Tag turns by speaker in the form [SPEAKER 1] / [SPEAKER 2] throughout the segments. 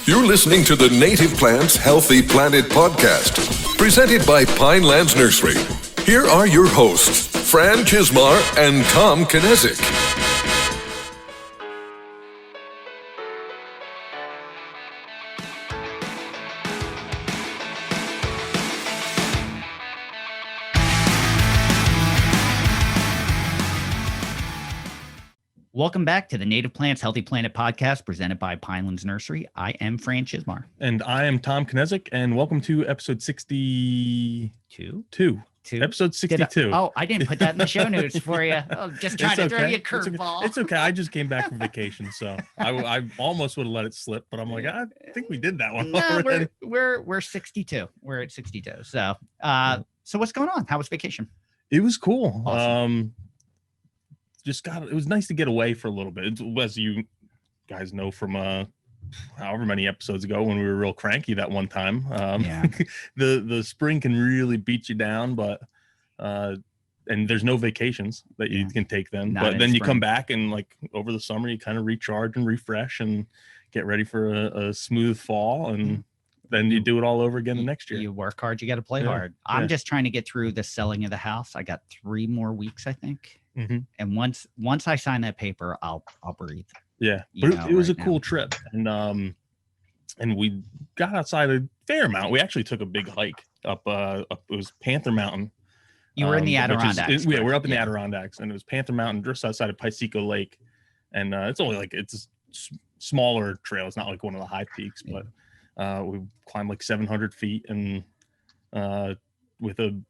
[SPEAKER 1] You're listening to the Native Plants Healthy Planet podcast, presented by Pinelands Nursery. Here are your hosts, Fran Chismar and Tom Knezik.
[SPEAKER 2] Welcome back to the Native Plants Healthy Planet podcast presented by Pinelands Nursery. I am Fran Chismar.
[SPEAKER 3] And I am Tom Knezik, and welcome to episode 62. Episode 62.
[SPEAKER 2] I didn't put that in the show notes for you. Oh, just trying to throw you a curveball.
[SPEAKER 3] It's okay. I just came back from vacation, so I almost would have let it slip, but I'm like, I think we did that one already.
[SPEAKER 2] We're 62. We're at 62. So what's going on? How was vacation?
[SPEAKER 3] It was cool.
[SPEAKER 2] Awesome.
[SPEAKER 3] It was nice to get away for a little bit. As you guys know from however many episodes ago when we were real cranky that one time. The spring can really beat you down, but and there's no vacations that you can take then. But then you come back and like over the summer you kind of recharge and refresh and get ready for a smooth fall, and then you do it all over again the next year.
[SPEAKER 2] You work hard, you got to play hard. I'm just trying to get through the selling of the house. I got 3 more weeks, I think.
[SPEAKER 3] Mm-hmm.
[SPEAKER 2] And once I sign that paper, I'll breathe.
[SPEAKER 3] Yeah, but it was a cool trip, and we got outside a fair amount. We actually took a big hike up. It was Panther Mountain.
[SPEAKER 2] You were in the Adirondacks.
[SPEAKER 3] We're up in the Adirondacks, and it was Panther Mountain just outside of Piseco Lake, and it's only like it's a smaller trail. It's not like one of the high peaks, but we climbed like 700 feet, and with a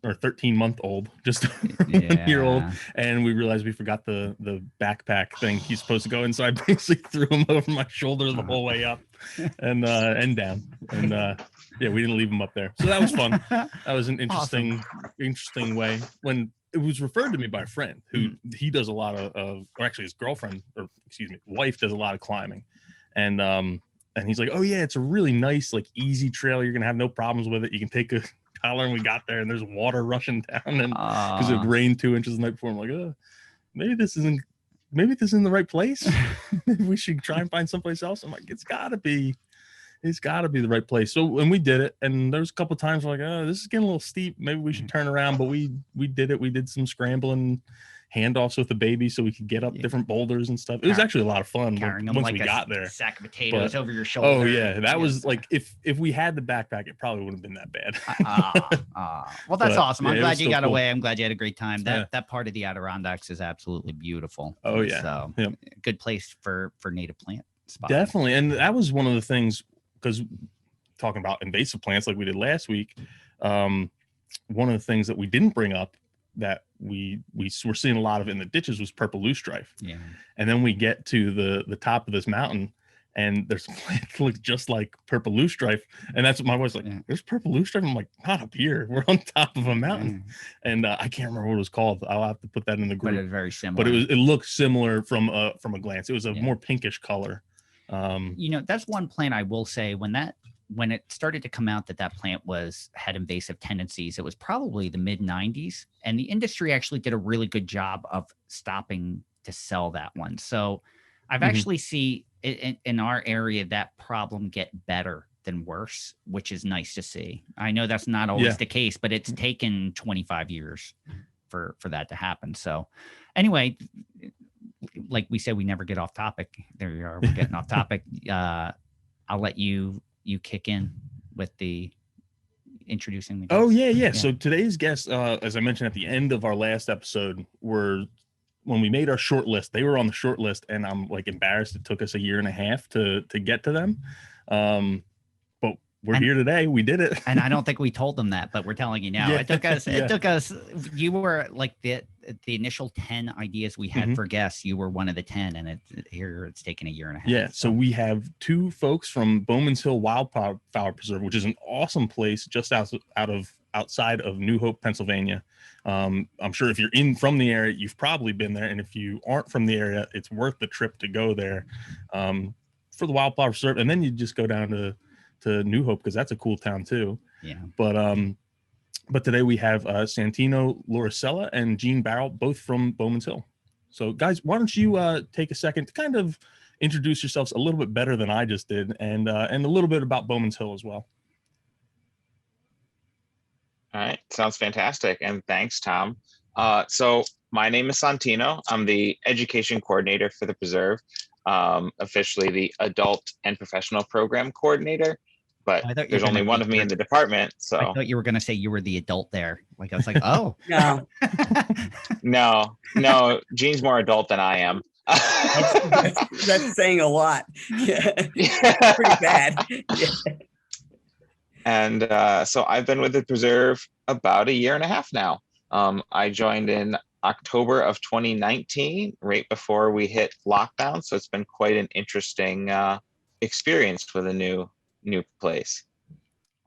[SPEAKER 3] 13-month-old, just a 1-year-old, and we realized we forgot the backpack thing he's supposed to go in, so I basically threw him over my shoulder the whole way up and down, and we didn't leave him up there, so that was fun. That was an interesting way. When it was referred to me by a friend who he does a lot of or actually his girlfriend, or excuse me, wife, does a lot of climbing, and he's like, oh yeah, it's a really nice, like, easy trail. You're gonna have no problems with it. You can take a collar, and we got there and there's water rushing down, and because it rained 2 inches the night before. I'm like, maybe this isn't the right place. Maybe we should try and find someplace else. I'm like, it's gotta be the right place. So, and we did it, and there was a couple of times like, this is getting a little steep, maybe we should turn around, but we did it. We did some scrambling handoffs with the baby so we could get up different boulders and stuff. It was actually a lot of fun once we got there.
[SPEAKER 2] Sack of potatoes over your shoulder.
[SPEAKER 3] Oh yeah, that was like, if we had the backpack, it probably wouldn't have been that bad.
[SPEAKER 2] Well, that's awesome. I'm glad you got
[SPEAKER 3] cool.
[SPEAKER 2] away. I'm glad you had a great time. That part of the Adirondacks is absolutely beautiful.
[SPEAKER 3] Oh yeah,
[SPEAKER 2] so good place for native plant spots.
[SPEAKER 3] Definitely, and that was one of the things, because talking about invasive plants like we did last week, one of the things that we didn't bring up that we were seeing a lot of in the ditches was purple loosestrife. Yeah. And then we get to the top of this mountain, and there's a plant that looks just like purple loosestrife. And that's what my wife's like, there's purple loosestrife? I'm like, not up here. We're on top of a mountain. And I can't remember what it was called. I'll have to put that in the group.
[SPEAKER 2] But it's very similar.
[SPEAKER 3] But it looked similar from a glance. It was a more pinkish color.
[SPEAKER 2] That's one plant I will say, when it started to come out that plant had invasive tendencies, it was probably the mid 90s, and the industry actually did a really good job of stopping to sell that one. So I've actually seen in our area that problem get better than worse, which is nice to see. I know that's not always the case, but it's taken 25 years for that to happen. So anyway, like we said, we never get off topic. There you are. We're getting off topic. I'll let you kick in with the introducing the guest.
[SPEAKER 3] Oh yeah. So today's guest, as I mentioned at the end of our last episode, when we made our short list, they were on the short list, and I'm like embarrassed it took us a year and a half to get to them. But we're here today. We did it. And
[SPEAKER 2] I don't think we told them that, but we're telling you now. It took us, you were like the initial 10 ideas we had for guests. You were one of the 10, and it's taken a year and a half.
[SPEAKER 3] Yeah. So we have 2 folks from Bowman's Hill Wildflower Preserve, which is an awesome place just outside of New Hope, Pennsylvania. I'm sure if you're from the area, you've probably been there. And if you aren't from the area, it's worth the trip to go there for the Wildflower Preserve. And then you just go down to New Hope, because that's a cool town too. Yeah. But today we have Santino Lauricella and Gene Barrel, both from Bowman's Hill. So guys, why don't you take a second to kind of introduce yourselves a little bit better than I just did, and a little bit about Bowman's Hill as well.
[SPEAKER 4] All right, sounds fantastic, and thanks, Tom. So my name is Santino. I'm the education coordinator for the preserve, officially the adult and professional program coordinator, but there's only one of me in the department. So
[SPEAKER 2] I thought you were going to say you were the adult there. Like, I was like, oh.
[SPEAKER 4] No. No, Gene's more adult than I am.
[SPEAKER 5] That's saying a lot. Yeah. Pretty bad. Yeah.
[SPEAKER 4] And so I've been with the preserve about 1.5 years now. I joined in October of 2019, right before we hit lockdown. So it's been quite an interesting experience with a new place.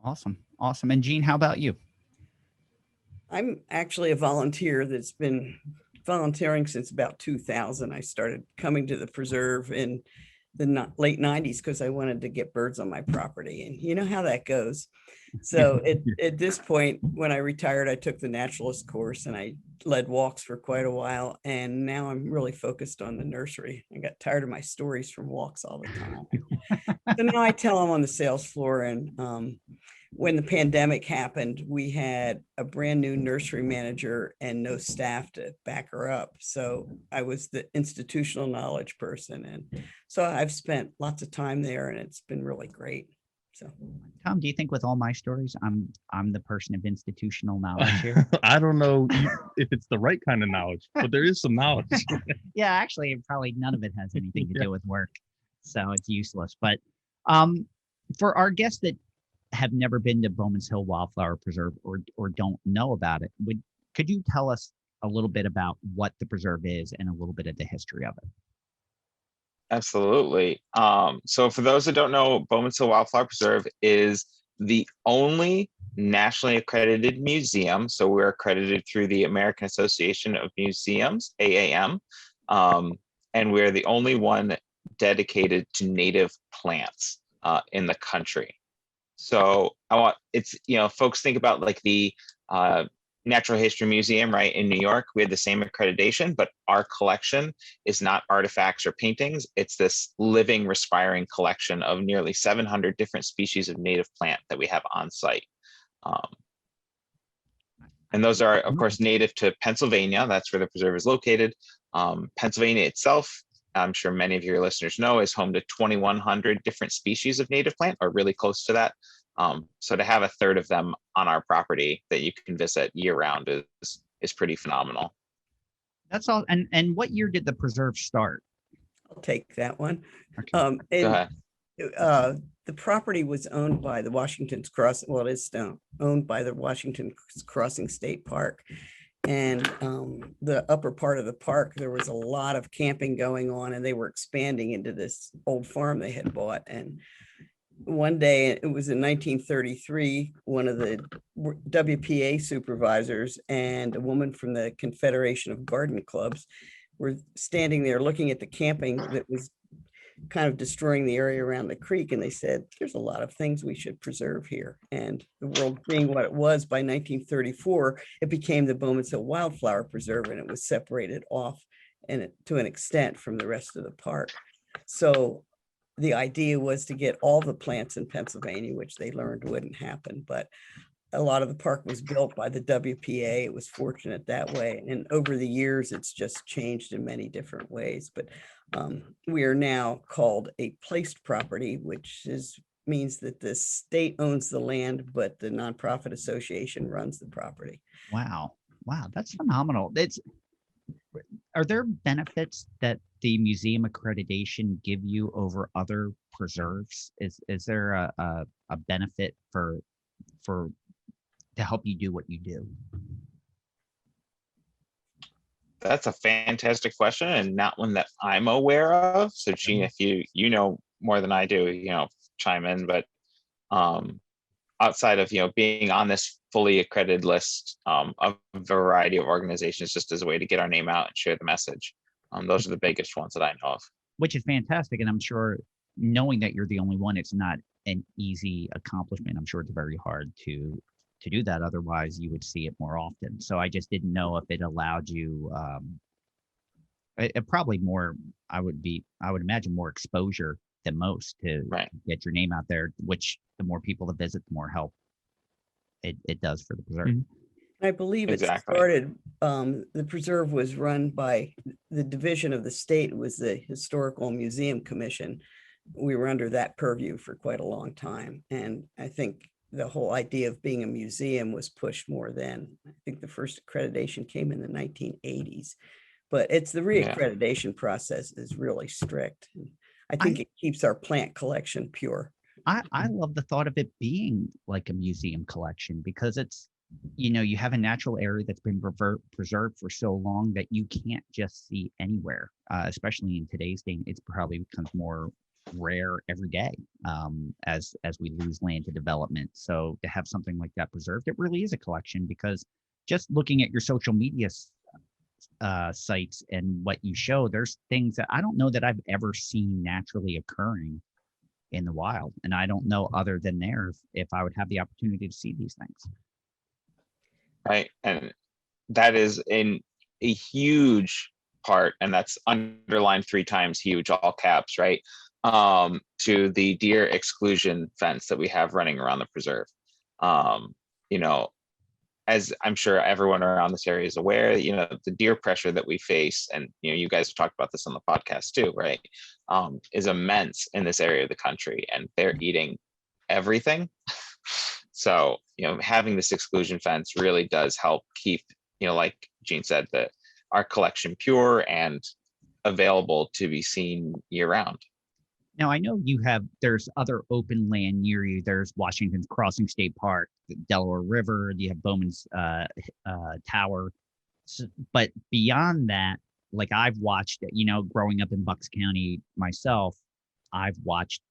[SPEAKER 2] Awesome. And Gene, how about you?
[SPEAKER 5] I'm actually a volunteer that's been volunteering since about 2000. I started coming to the preserve in the late 90s because I wanted to get birds on my property, and you know how that goes. So at this point, when I retired, I took the naturalist course and I led walks for quite a while, and now I'm really focused on the nursery. I got tired of my stories from walks all the time. So now I tell them on the sales floor. And when the pandemic happened, we had a brand new nursery manager and no staff to back her up. So I was the institutional knowledge person. And so I've spent lots of time there, and it's been really great. So,
[SPEAKER 2] Tom, do you think with all my stories, I'm the person of institutional knowledge here?
[SPEAKER 3] I don't know if it's the right kind of knowledge, but there is some knowledge.
[SPEAKER 2] Yeah, actually, probably none of it has anything to do with work, so it's useless. But for our guests that have never been to Bowman's Hill Wildflower Preserve or don't know about it, could you tell us a little bit about what the preserve is and a little bit of the history of it?
[SPEAKER 4] Absolutely. So for those that don't know, Bowman's Hill Wildflower Preserve is the only nationally accredited museum. So we're accredited through the American Association of Museums, AAM, and we're the only one dedicated to native plants in the country. So folks think about like the Natural History Museum, right, in New York. We had the same accreditation, but our collection is not artifacts or paintings. It's this living, respiring collection of nearly 700 different species of native plant that we have on site. And those are, of course, native to Pennsylvania. That's where the preserve is located. Pennsylvania itself, I'm sure many of your listeners know, is home to 2,100 different species of native plant, or really close to that. So to have a third of them on our property that you can visit year round is pretty phenomenal.
[SPEAKER 2] That's all. And what year did the preserve start?
[SPEAKER 5] I'll take that one.
[SPEAKER 2] Okay.
[SPEAKER 4] Go ahead.
[SPEAKER 5] The property was owned by the Washington's Crossing. Well, it is still owned by the Washington Crossing State Park. And the upper part of the park, there was a lot of camping going on, and they were expanding into this old farm they had bought. And one day, it was in 1933, one of the WPA supervisors and a woman from the Confederation of Garden Clubs were standing there looking at the camping that was kind of destroying the area around the creek. And they said, there's a lot of things we should preserve here. And the world being what it was, by 1934, it became the Bowman's Hill Wildflower Preserve, and it was separated off to an extent from the rest of the park. So the idea was to get all the plants in Pennsylvania, which they learned wouldn't happen. But a lot of the park was built by the WPA. It was fortunate that way. And over the years, it's just changed in many different ways. But we are now called a placed property, which means that the state owns the land, but the nonprofit association runs the property.
[SPEAKER 2] Wow, that's phenomenal. Are there benefits that the museum accreditation give you over other preserves? Is there a benefit for to help you do what you do?
[SPEAKER 4] That's a fantastic question, and not one that I'm aware of. So Gene, if you know more than I do, chime in. But outside of being on this fully accredited list of a variety of organizations, just as a way to get our name out and share the message, those are the biggest ones that I know of.
[SPEAKER 2] Which is fantastic, and I'm sure knowing that you're the only one, it's not an easy accomplishment. I'm sure it's very hard to do that. Otherwise, you would see it more often. So I just didn't know if it allowed you It probably more, I would imagine more exposure than most to
[SPEAKER 4] Right.
[SPEAKER 2] get your name out there, which the more people that visit, the more help it does for the preserve.
[SPEAKER 5] I believe it
[SPEAKER 4] Exactly.
[SPEAKER 5] started, the preserve was run by the division of the state, it was the Historical Museum Commission. We were under that purview for quite a long time. And I think the whole idea of being a museum was pushed more then. I think the first accreditation came in the 1980s. But it's the
[SPEAKER 4] Yeah.
[SPEAKER 5] reaccreditation process is really strict. I think it keeps our plant collection pure.
[SPEAKER 2] I love the thought of it being like a museum collection because it's, you have a natural area that's been preserved for so long that you can't just see anywhere, especially in today's day. It's probably becomes more rare every day as we lose land to development. So to have something like that preserved, it really is a collection because just looking at your social media sites and what you show, there's things that I don't know that I've ever seen naturally occurring in the wild. And I don't know other than there if I would have the opportunity to see these things.
[SPEAKER 4] Right. And that is in a huge part, and that's underlined 3 times huge, all caps, right? To the deer exclusion fence that we have running around the preserve. As I'm sure everyone around this area is aware, the deer pressure that we face, and you guys have talked about this on the podcast too, right? Is immense in this area of the country, and they're eating everything. So, having this exclusion fence really does help keep, like Gene said, that our collection pure and available to be seen year round.
[SPEAKER 2] Now, I know there's other open land near you. There's Washington's Crossing State Park, the Delaware River, you have Bowman's Tower. But beyond that, like I've watched, growing up in Bucks County myself, I've watched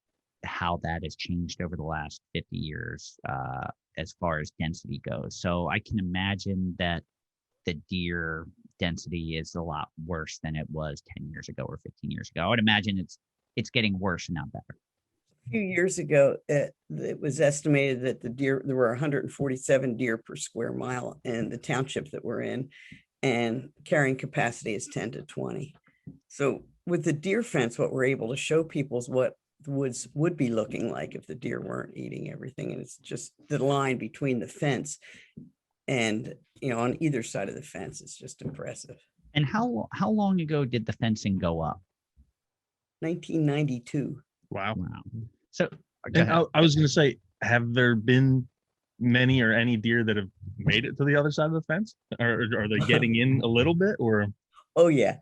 [SPEAKER 2] how that has changed over the last 50 years as far as density goes. So I can imagine that the deer density is a lot worse than it was 10 years ago or 15 years ago. I would imagine it's getting worse and not better.
[SPEAKER 5] A few years ago, it was estimated that there were 147 deer per square mile in the township that we're in, and carrying capacity is 10 to 20. So with the deer fence, what we're able to show people is what the woods would be looking like if the deer weren't eating everything. And it's just the line between the fence and, on either side of the fence is just impressive.
[SPEAKER 2] And how long ago did the fencing go up?
[SPEAKER 5] 1992.
[SPEAKER 3] Wow.
[SPEAKER 2] So
[SPEAKER 3] I was going to say, have there been many or any deer that have made it to the other side of the fence? Or are they getting in a little bit, or?
[SPEAKER 5] Oh yeah.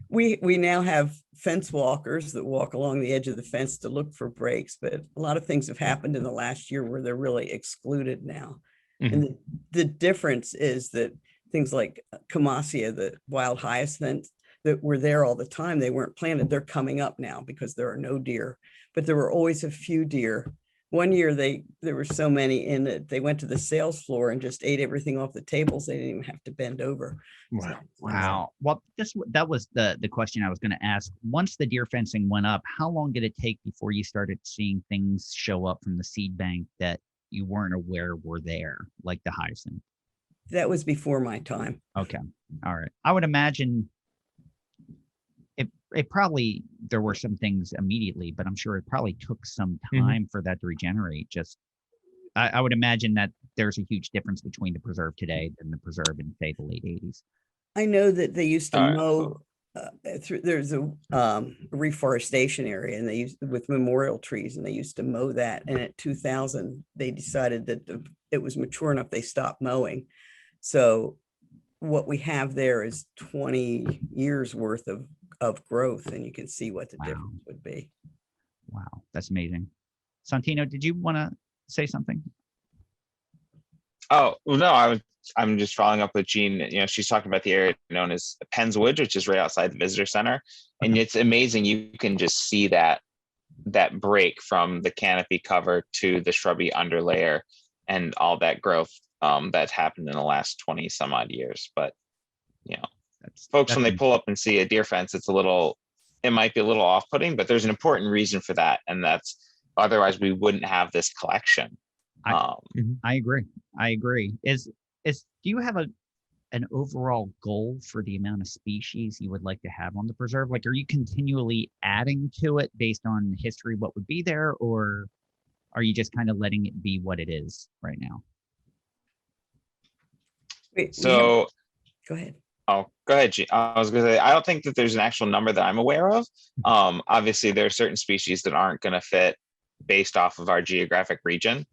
[SPEAKER 5] We now have fence walkers that walk along the edge of the fence to look for breaks, but a lot of things have happened in the last year where they're really excluded now.
[SPEAKER 3] Mhm.
[SPEAKER 5] And the difference is that things like Camasia, the wild hyacinth, that were there all the time, they weren't planted. They're coming up now because there are no deer, but there were always a few deer. One year there were so many in that they went to the sales floor and just ate everything off the tables. They didn't even have to bend over.
[SPEAKER 3] Wow.
[SPEAKER 2] Wow. Well, that was the question I was going to ask. Once the deer fencing went up, how long did it take before you started seeing things show up from the seed bank that you weren't aware were there, like the hyacinth?
[SPEAKER 5] That was before my time.
[SPEAKER 2] Okay. All right. I would imagine it probably, there were some things immediately, but I'm sure it probably took some time for that to regenerate. I would imagine that there's a huge difference between the preserve today and the preserve in, say, the late 80s.
[SPEAKER 5] I know that they used to mow there's a reforestation area, and they used with memorial trees, and they used to mow that. And at 2000, they decided that it was mature enough. They stopped mowing. So what we have there is 20 years worth of growth, and you can see what the difference would be.
[SPEAKER 2] Wow, that's amazing. Santino, did you want to say something?
[SPEAKER 4] Oh, well, no, I'm just following up with Jean. She's talking about the area known as Penn's Woods, which is right outside the visitor center. And it's amazing. You can just see that break from the canopy cover to the shrubby underlayer and all that growth that's happened in the last 20 some odd years. But, folks, when they pull up and see a deer fence, it might be a little off-putting, but there's an important reason for that. And that's otherwise we wouldn't have this collection.
[SPEAKER 2] I agree. Do you have an overall goal for the amount of species you would like to have on the preserve? Like, are you continually adding to it based on history, what would be there, or are you just kind of letting it be what it is right now?
[SPEAKER 4] So
[SPEAKER 5] Go ahead.
[SPEAKER 4] Oh, go ahead, I was going to say, I don't think that there's an actual number that I'm aware of. Obviously, there are certain species that aren't going to fit based off of our geographic region.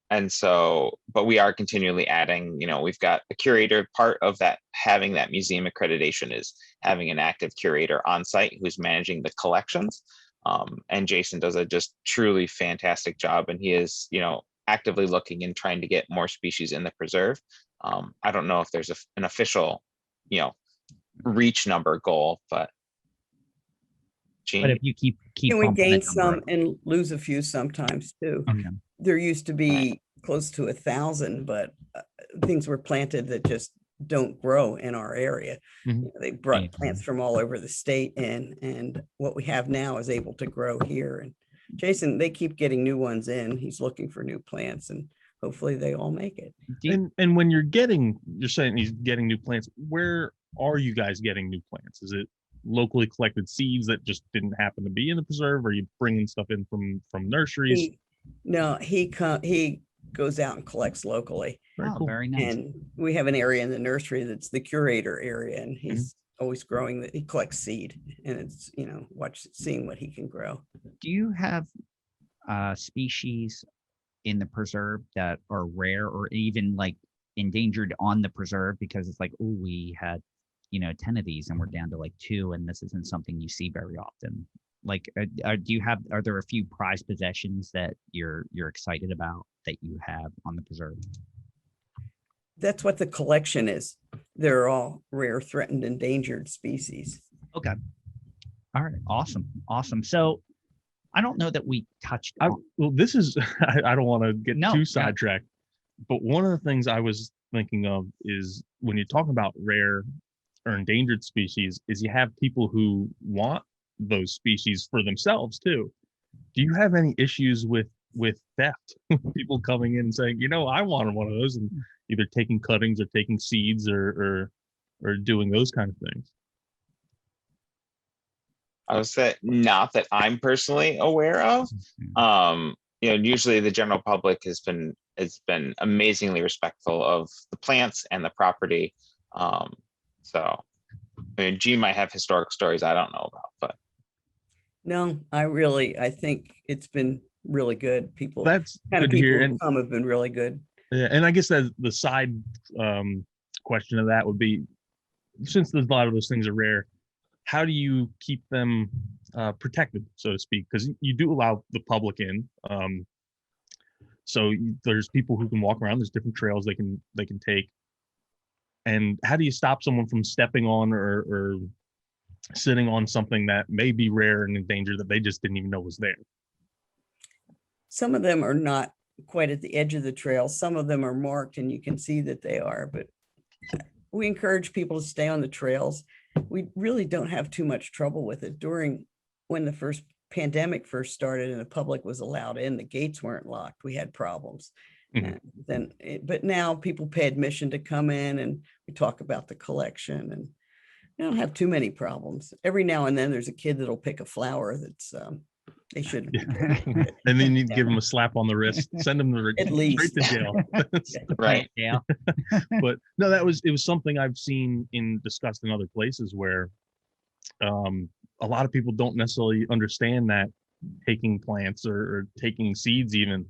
[SPEAKER 4] And so, but we are continually adding, we've got a curator. Part of that, having that museum accreditation, is having an active curator on site who's managing the collections. And Jason does a just truly fantastic job. And he is, actively looking and trying to get more species in the preserve. I don't know if there's an official, reach number goal, but
[SPEAKER 2] But if you keep
[SPEAKER 5] Can we
[SPEAKER 2] bumping
[SPEAKER 5] gain
[SPEAKER 2] that number
[SPEAKER 5] some
[SPEAKER 2] up.
[SPEAKER 5] and lose a few sometimes too?
[SPEAKER 2] Okay.
[SPEAKER 5] There used to be close to 1,000, but things were planted that just don't grow in our area.
[SPEAKER 3] Mhm.
[SPEAKER 5] They brought
[SPEAKER 2] Yeah.
[SPEAKER 5] plants from all over the state in, and what we have now is able to grow here. And Jason, they keep getting new ones in. He's looking for new plants, and hopefully they all make it.
[SPEAKER 3] And when you're saying he's getting new plants, where are you guys getting new plants? Is it locally collected seeds that just didn't happen to be in the preserve? Or are you bringing stuff in from nurseries?
[SPEAKER 5] He goes out and collects locally.
[SPEAKER 3] Very cool.
[SPEAKER 2] Very nice.
[SPEAKER 5] And we have an area in the nursery that's the curator area, and he's always growing that. He collects seed, and it's, seeing what he can grow.
[SPEAKER 2] Do you have species in the preserve that are rare or even like endangered on the preserve, because it's like, oh, we had 10 of these and we're down to like 2, and this isn't something you see very often? Like, are there a few prized possessions that you're excited about that you have on the preserve?
[SPEAKER 5] That's what the collection is. They're all rare, threatened, endangered species.
[SPEAKER 2] Okay. All right. Awesome. So I don't know that we touched on.
[SPEAKER 3] Well, this is, I don't want to get
[SPEAKER 2] No,
[SPEAKER 3] too
[SPEAKER 2] yeah.
[SPEAKER 3] sidetracked, but one of the things I was thinking of is when you're talking about rare or endangered species, is you have people who want those species for themselves too. Do you have any issues with theft? People coming in and saying, I wanted one of those, and either taking cuttings or taking seeds or doing those kind of things?
[SPEAKER 4] I would say not that I'm personally aware of. Usually the general public has been amazingly respectful of the plants and the property. So, G might have historic stories I don't know about, but
[SPEAKER 5] no, I think it's been really good. People,
[SPEAKER 3] That's
[SPEAKER 5] kind of
[SPEAKER 3] good to
[SPEAKER 5] people
[SPEAKER 3] hear.
[SPEAKER 5] who
[SPEAKER 3] And
[SPEAKER 5] come have been really good.
[SPEAKER 3] yeah, and I guess that the side question of that would be, since there's a lot of those things are rare, how do you keep them protected, so to speak? Because you do allow the public in, so there's people who can walk around. There's different trails they can take. And how do you stop someone from stepping on or sitting on something that may be rare and endangered that they just didn't even know was there?
[SPEAKER 5] Some of them are not quite at the edge of the trail. Some of them are marked and you can see that they are, but we encourage people to stay on the trails. We really don't have too much trouble with it. When the first pandemic first started and the public was allowed in, the gates weren't locked. We had problems. But now people pay admission to come in, and we talk about the collection, and we don't have too many problems. Every now and then there's a kid that'll pick a flower that's they shouldn't be picking.
[SPEAKER 3] And then you give them a slap on the wrist, send them
[SPEAKER 5] At least.
[SPEAKER 3] straight to jail.
[SPEAKER 4] right.
[SPEAKER 2] Yeah.
[SPEAKER 3] But no, it was something I've seen discussed in other places where a lot of people don't necessarily understand that taking plants or taking seeds even,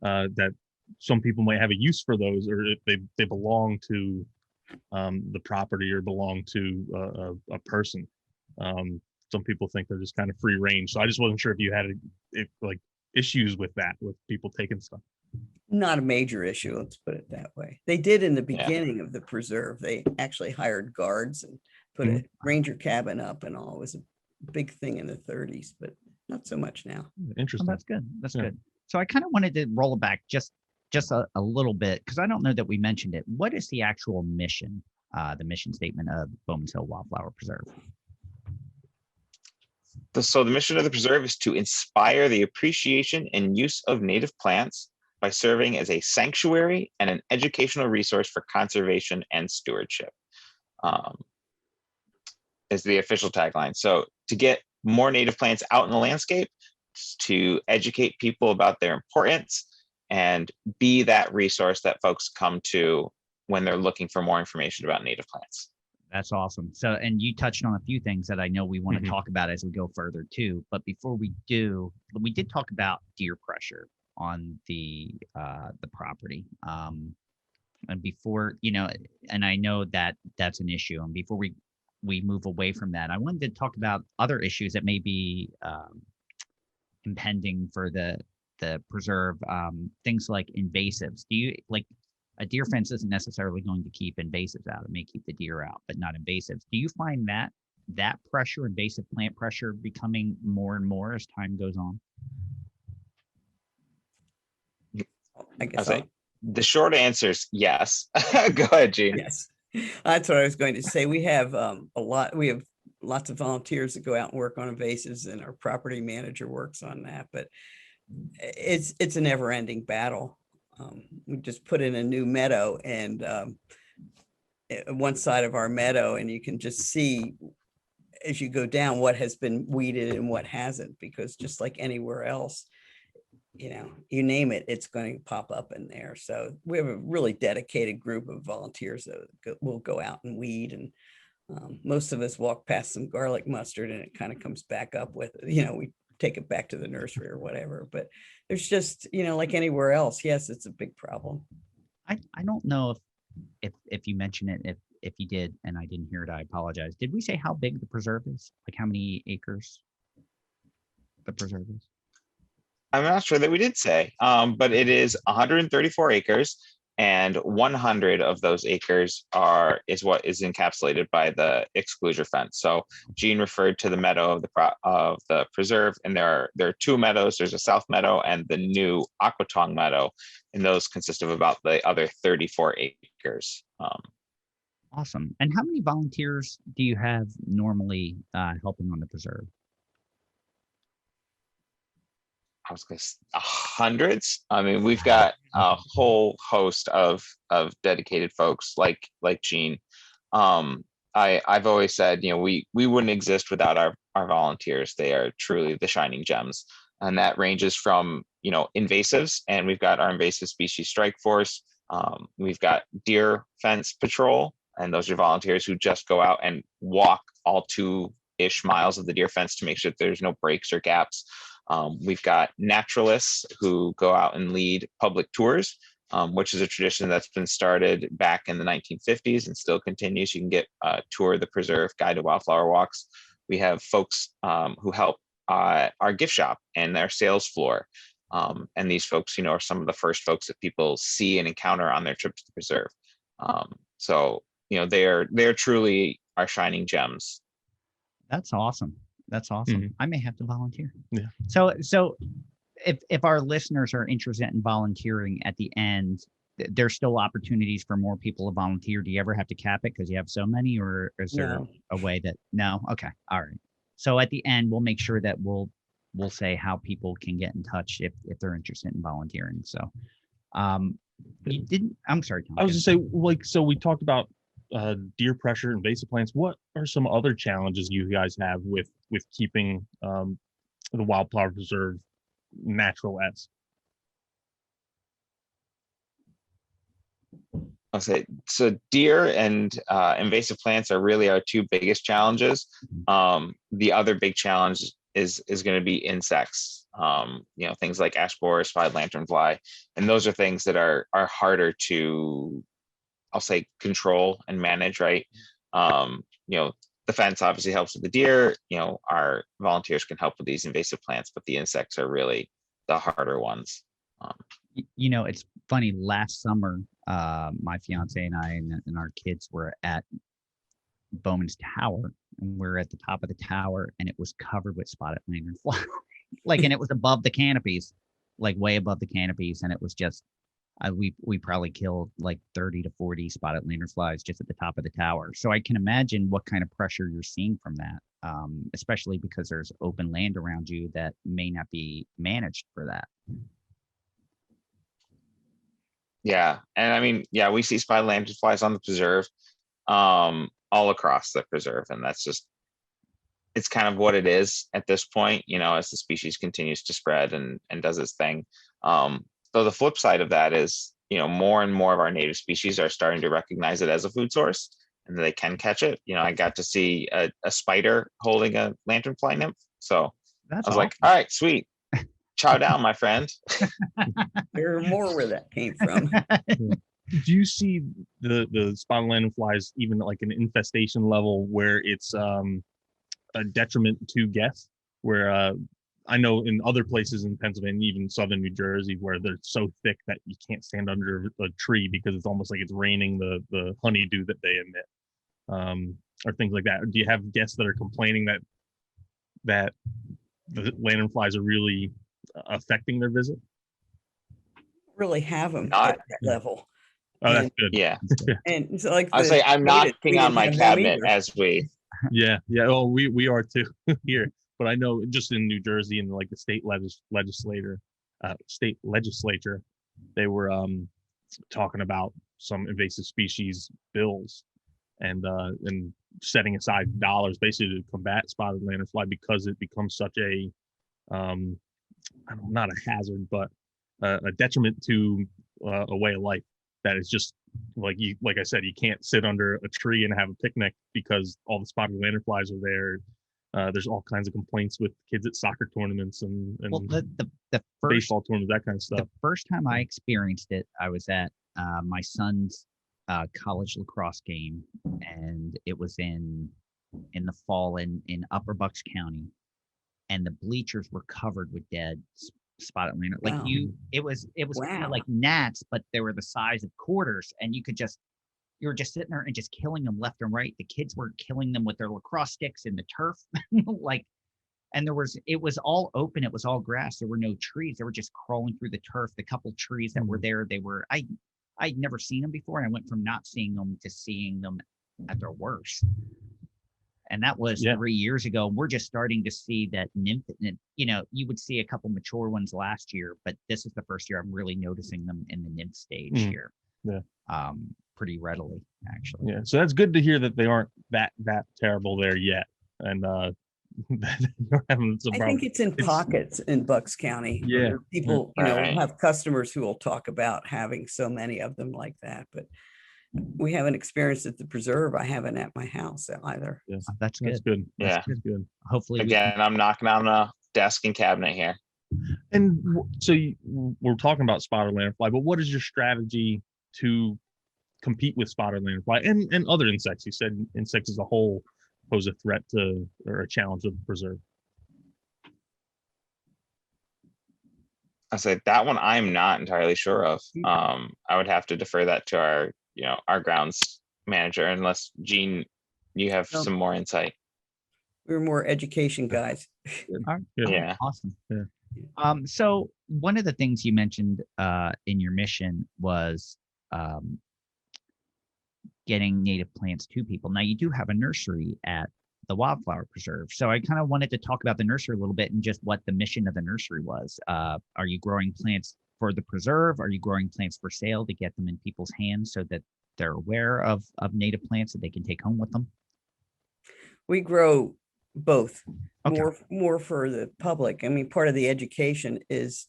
[SPEAKER 3] that some people might have a use for those, or if they belong to the property or belong to a person. Some people think they're just kind of free range. So I just wasn't sure if you had like issues with that, with people taking stuff.
[SPEAKER 5] Not a major issue, let's put it that way. They did in the beginning of the preserve. They actually hired guards and put a ranger cabin up and all. It was a big thing in the 30s, but not so much now.
[SPEAKER 3] Interesting.
[SPEAKER 2] That's good. That's good. So I kind of wanted to roll it back just a little bit, because I don't know that we mentioned it. What is the actual mission, the mission statement of Bowman's Hill Wildflower Preserve?
[SPEAKER 4] So the mission of the preserve is to inspire the appreciation and use of native plants, by serving as a sanctuary and an educational resource for conservation and stewardship. Is the official tagline. So to get more native plants out in the landscape, to educate people about their importance, and be that resource that folks come to when they're looking for more information about native plants.
[SPEAKER 2] That's awesome. So, and you touched on a few things that I know we want to
[SPEAKER 3] Mhm.
[SPEAKER 2] talk about as we go further too. But before we do, we did talk about deer pressure on the property. And before, and I know that that's an issue. And before we move away from that, I wanted to talk about other issues that may be impending for the preserve. Things like invasives. Do you like? A deer fence isn't necessarily going to keep invasives out. It may keep the deer out, but not invasives. Do you find that pressure, invasive plant pressure, becoming more and more as time goes on?
[SPEAKER 5] I guess
[SPEAKER 4] say the short answer is yes. Go ahead, Gene.
[SPEAKER 5] yes. That's what I was going to say. We have we have lots of volunteers that go out and work on invasives, and our property manager works on that, but it's a never ending battle. We just put in a new meadow, and one side of our meadow, and you can just see as you go down what has been weeded and what hasn't, because just like anywhere else, you name it, it's going to pop up in there. So we have a really dedicated group of volunteers that will go out and weed, and most of us walk past some garlic mustard and it kind of comes back up with, we take it back to the nursery or whatever. But there's just, like anywhere else, yes, it's a big problem.
[SPEAKER 2] I don't know if you mentioned it. If you did and I didn't hear it, I apologize. Did we say how big the preserve is? Like how many acres the preserve is?
[SPEAKER 4] I'm not sure that we did say, but it is 134 acres, and 100 of those acres is what is encapsulated by the exclusion fence. So Gene referred to the meadow of the preserve, and there are two meadows. There's a south meadow and the new Aquatong meadow, and those consist of about the other 34 acres.
[SPEAKER 2] Awesome. And how many volunteers do you have normally helping on the preserve?
[SPEAKER 4] I was going to say hundreds. I mean, we've got a whole host of dedicated folks like Gene. I've always said, we wouldn't exist without our volunteers. They are truly the shining gems, and that ranges from invasives, and we've got our invasive species strike force. We've got deer fence patrol, and those are volunteers who just go out and walk all 2-ish miles of the deer fence to make sure that there's no breaks or gaps. We've got naturalists who go out and lead public tours, which is a tradition that's been started back in the 1950s and still continues. You can get a tour of the preserve, guided wildflower walks. We have folks who help our gift shop and their sales floor. And these folks, are some of the first folks that people see and encounter on their trip to the preserve. So, they're truly our shining gems.
[SPEAKER 2] That's awesome. That's awesome.
[SPEAKER 3] Mhm.
[SPEAKER 2] I may have to volunteer.
[SPEAKER 3] Yeah.
[SPEAKER 2] So if our listeners are interested in volunteering at the end, there's still opportunities for more people to volunteer. Do you ever have to cap it because you have so many, or is there
[SPEAKER 5] No.
[SPEAKER 2] a way that no? Okay. All right. So at the end, we'll make sure that we'll say how people can get in touch if they're interested in volunteering. So you didn't, I'm sorry, Tom.
[SPEAKER 3] I was just say, so we talked about deer pressure, invasive plants. What are some other challenges you guys have with keeping the wildflower preserve natural as?
[SPEAKER 4] I'll say so. Deer and invasive plants are really our two biggest challenges. The other big challenge is going to be insects. Things like ash borer, spotted lanternfly, and those are things that are harder to, I'll say, control and manage. Right. The fence obviously helps with the deer. Our volunteers can help with these invasive plants, but the insects are really the harder ones.
[SPEAKER 2] It's funny. Last summer, my fiance and I and our kids were at Bowman's tower, and we're at the top of the tower, and it was covered with spotted lanternfly, and it was above the canopies, like way above the canopies, and it was just we probably killed like 30 to 40 spotted lanternflies just at the top of the tower. So I can imagine what kind of pressure you're seeing from that, especially because there's open land around you that may not be managed for that.
[SPEAKER 4] Yeah, and I mean, yeah, we see spotted lanternflies on the preserve, all across the preserve, and that's just, it's kind of what it is at this point, as the species continues to spread and does its thing. So the flip side of that is, more and more of our native species are starting to recognize it as a food source, and they can catch it. I got to see a spider holding a lanternfly nymph, so
[SPEAKER 2] That's
[SPEAKER 4] I was
[SPEAKER 2] awesome.
[SPEAKER 4] like, all right, sweet, chow down, my friend.
[SPEAKER 5] There are more where that came from.
[SPEAKER 3] Do you see the spotted lanternflies even at like an infestation level where it's a detriment to guests? Where I know in other places in Pennsylvania, even southern New Jersey, where they're so thick that you can't stand under a tree because it's almost like it's raining the honeydew that they emit, or things like that. Do you have guests that are complaining that the lanternflies are really affecting their visit?
[SPEAKER 5] Really have them
[SPEAKER 4] Not-
[SPEAKER 5] at that level.
[SPEAKER 3] Oh, that's
[SPEAKER 5] And-
[SPEAKER 3] good.
[SPEAKER 4] Yeah,
[SPEAKER 5] And it's like
[SPEAKER 4] I say I'm
[SPEAKER 5] natives, we
[SPEAKER 4] knocking on
[SPEAKER 5] didn't
[SPEAKER 4] my
[SPEAKER 5] have them
[SPEAKER 4] cabinet
[SPEAKER 5] either.
[SPEAKER 4] as we.
[SPEAKER 3] Yeah. Oh, we are too here. But I know just in New Jersey and like the state legislature, they were talking about some invasive species bills and setting aside dollars basically to combat spotted lanternfly because it becomes such a not a hazard, but a detriment to a way of life that is just like I said, you can't sit under a tree and have a picnic because all the spotted lanternflies are there. There's all kinds of complaints with kids at soccer tournaments and
[SPEAKER 2] Well, the first
[SPEAKER 3] baseball tournaments, that kind of stuff.
[SPEAKER 2] the first time I experienced it, I was at my son's college lacrosse game, and it was in the fall in Upper Bucks County, and the bleachers were covered with dead spotted lantern. Like
[SPEAKER 5] Wow.
[SPEAKER 2] it was kind
[SPEAKER 5] Wow.
[SPEAKER 2] of like gnats, but they were the size of quarters, and you were just sitting there and just killing them left and right. The kids were killing them with their lacrosse sticks in the turf, and it was all open. It was all grass. There were no trees. They were just crawling through the turf. The couple trees that were there, I'd never seen them before. And I went from not seeing them to seeing them at their worst. And that was 3 years ago. We're just starting to see that nymph, you would see a couple mature ones last year, but this is the first year I'm really noticing them in the nymph stage here.
[SPEAKER 3] Yeah.
[SPEAKER 2] Pretty readily, actually.
[SPEAKER 3] Yeah. So that's good to hear that they aren't that terrible there yet. And you're having some
[SPEAKER 5] I
[SPEAKER 3] problems.
[SPEAKER 5] think it's in pockets in Bucks County.
[SPEAKER 3] Yeah.
[SPEAKER 5] where people,
[SPEAKER 4] Right.
[SPEAKER 5] have customers who will talk about having so many of them like that, but we haven't experienced at the preserve. I haven't at my house either.
[SPEAKER 3] Yes.
[SPEAKER 2] That's good.
[SPEAKER 3] That's good.
[SPEAKER 4] Yeah.
[SPEAKER 3] That's good.
[SPEAKER 2] Hopefully,
[SPEAKER 4] Again, I'm knocking on the desk and cabinet here.
[SPEAKER 3] And so we're talking about spotted lanternfly, but what is your strategy to compete with spotted lanternfly and other insects? You said insects as a whole pose a threat to or a challenge of the preserve.
[SPEAKER 4] I said that one I'm not entirely sure of. I would have to defer that to our grounds manager, unless Gene, you have
[SPEAKER 5] No.
[SPEAKER 4] some more insight.
[SPEAKER 5] We're more education guys.
[SPEAKER 4] Yeah.
[SPEAKER 2] Awesome.
[SPEAKER 3] Yeah.
[SPEAKER 2] So one of the things you mentioned in your mission was getting native plants to people. Now you do have a nursery at the Wildflower Preserve. So I kind of wanted to talk about the nursery a little bit and just what the mission of the nursery was. Are you growing plants for the preserve? Are you growing plants for sale to get them in people's hands so that they're aware of native plants that they can take home with them?
[SPEAKER 5] We grow both.
[SPEAKER 2] Okay.
[SPEAKER 5] More for the public. I mean, part of the education is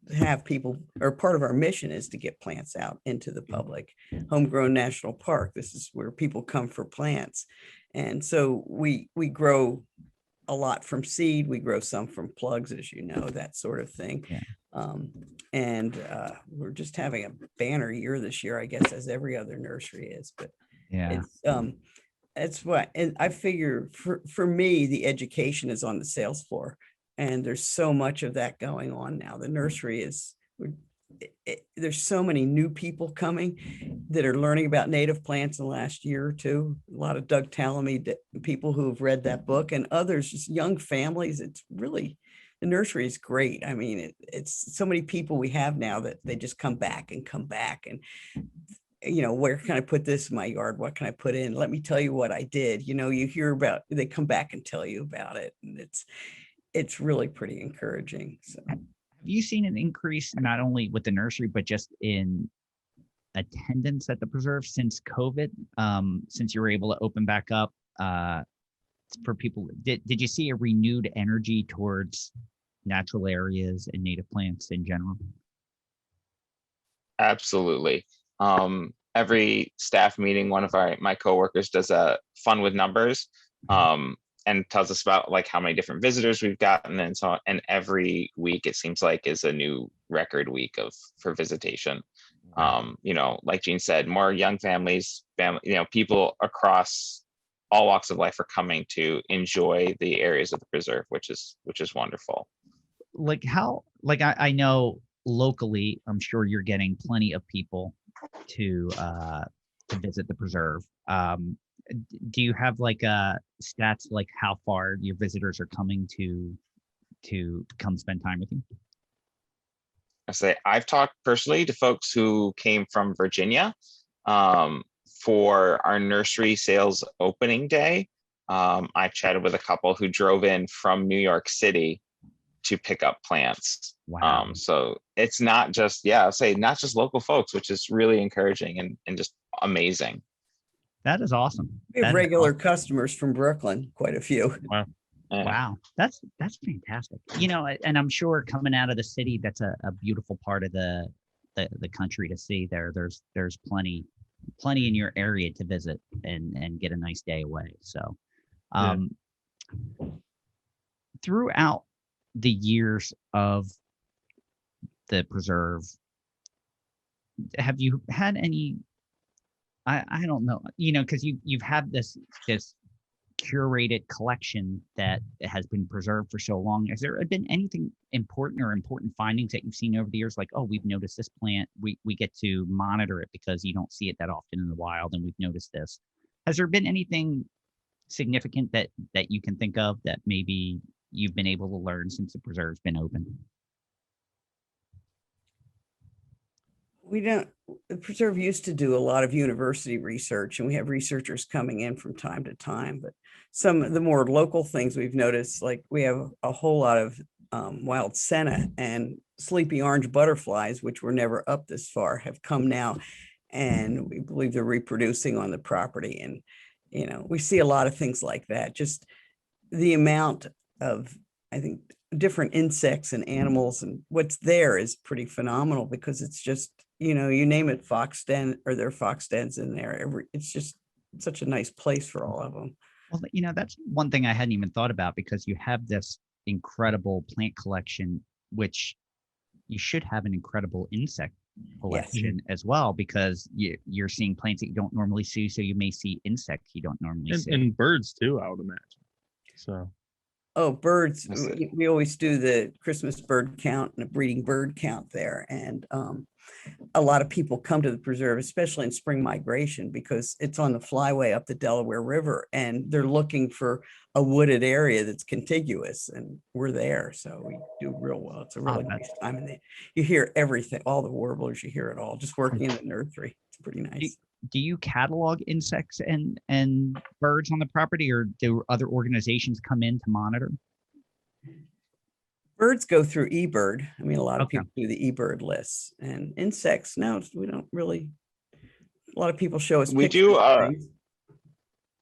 [SPEAKER 5] to have people, or part of our mission is to get plants out into the public. Homegrown National Park, this is where people come for plants. And so we grow a lot from seed. We grow some from plugs, as you know, that sort of thing.
[SPEAKER 2] Yeah.
[SPEAKER 5] And we're just having a banner year this year, I guess, as every other nursery is. But
[SPEAKER 2] Yeah.
[SPEAKER 5] it's what, and I figure for me, the education is on the sales floor, and there's so much of that going on now. The nursery is, there's so many new people coming that are learning about native plants in the last year or two. A lot of Doug Tallamy people who have read that book, and others, just young families. It's really, the nursery is great. I mean, it's so many people we have now that they just come back and where can I put this in my yard? What can I put in? Let me tell you what I did. You hear about, they come back and tell you about it. And it's really pretty encouraging. So
[SPEAKER 2] Have you seen an increase not only with the nursery, but just in attendance at the preserve since COVID, since you were able to open back up, for people? Did you see a renewed energy towards natural areas and native plants in general?
[SPEAKER 4] Absolutely. Every staff meeting, one of my coworkers does a fun with numbers, and tells us about like how many different visitors we've gotten and so on. And every week it seems like is a new record week for visitation. Like Gene said, more young families, people across all walks of life are coming to enjoy the areas of the preserve, which is wonderful.
[SPEAKER 2] Like how, like I know locally, I'm sure you're getting plenty of people to visit the preserve. Do you have like stats like how far your visitors are coming to come spend time with you?
[SPEAKER 4] I say I've talked personally to folks who came from Virginia for our nursery sales opening day. I chatted with a couple who drove in from New York City to pick up plants.
[SPEAKER 2] Wow.
[SPEAKER 4] So it's not just, I'll say not just local folks, which is really encouraging and just amazing.
[SPEAKER 2] That is awesome.
[SPEAKER 5] We have regular customers from Brooklyn, quite a few.
[SPEAKER 3] Wow.
[SPEAKER 4] Yeah.
[SPEAKER 2] Wow. That's fantastic. And I'm sure coming out of the city, that's a beautiful part of the country to see there. There's plenty in your area to visit and get a nice day away. So throughout the years of the preserve, have you had any, I don't know, because you've had this curated collection that has been preserved for so long. Has there been anything important findings that you've seen over the years? Like, oh, we've noticed this plant, we get to monitor it because you don't see it that often in the wild, and we've noticed this. Has there been anything significant that you can think of that maybe you've been able to learn since the preserve's been open?
[SPEAKER 5] The preserve used to do a lot of university research, and we have researchers coming in from time to time, but some of the more local things we've noticed, like we have a whole lot of wild senna and sleepy orange butterflies, which were never up this far, have come now, and we believe they're reproducing on the property. And, we see a lot of things like that. Just the amount of, I think, different insects and animals and what's there is pretty phenomenal, because it's just, you name it, fox den, or there are fox dens in there. It's just such a nice place for all of them.
[SPEAKER 2] Well, that's one thing I hadn't even thought about, because you have this incredible plant collection, which you should have an incredible insect collection as well, because you're seeing plants that you don't normally see. So you may see insects you don't normally see.
[SPEAKER 3] And birds too, I would imagine. So.
[SPEAKER 5] Oh, birds. We always do the Christmas bird count and a breeding bird count there. And a lot of people come to the preserve, especially in spring migration, because it's on the flyway up the Delaware River, and they're looking for a wooded area that's contiguous, and we're there. So we do real well. It's a really nice time. And you hear everything, all the warblers, you hear it all, just working in the nursery. It's pretty nice.
[SPEAKER 2] Do you catalog insects and birds on the property, or do other organizations come in to monitor?
[SPEAKER 5] Birds go through eBird. I mean, a lot of people do the eBird lists, and insects, no, we don't really. A lot of people show us.
[SPEAKER 4] We do. I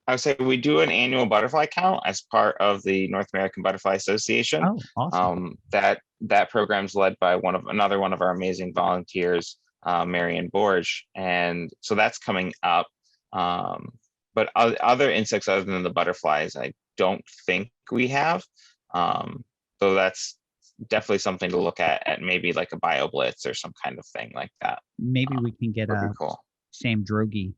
[SPEAKER 4] would say we do an annual butterfly count as part of the North American Butterfly Association.
[SPEAKER 2] Oh, awesome.
[SPEAKER 4] That program's led by another one of our amazing volunteers, Marianne Borge, and so that's coming up. But other insects other than the butterflies, I don't think we have. So that's definitely something to look at maybe like a BioBlitz or some kind of thing like that.
[SPEAKER 2] Maybe we can get
[SPEAKER 4] cool.
[SPEAKER 2] Sam Droege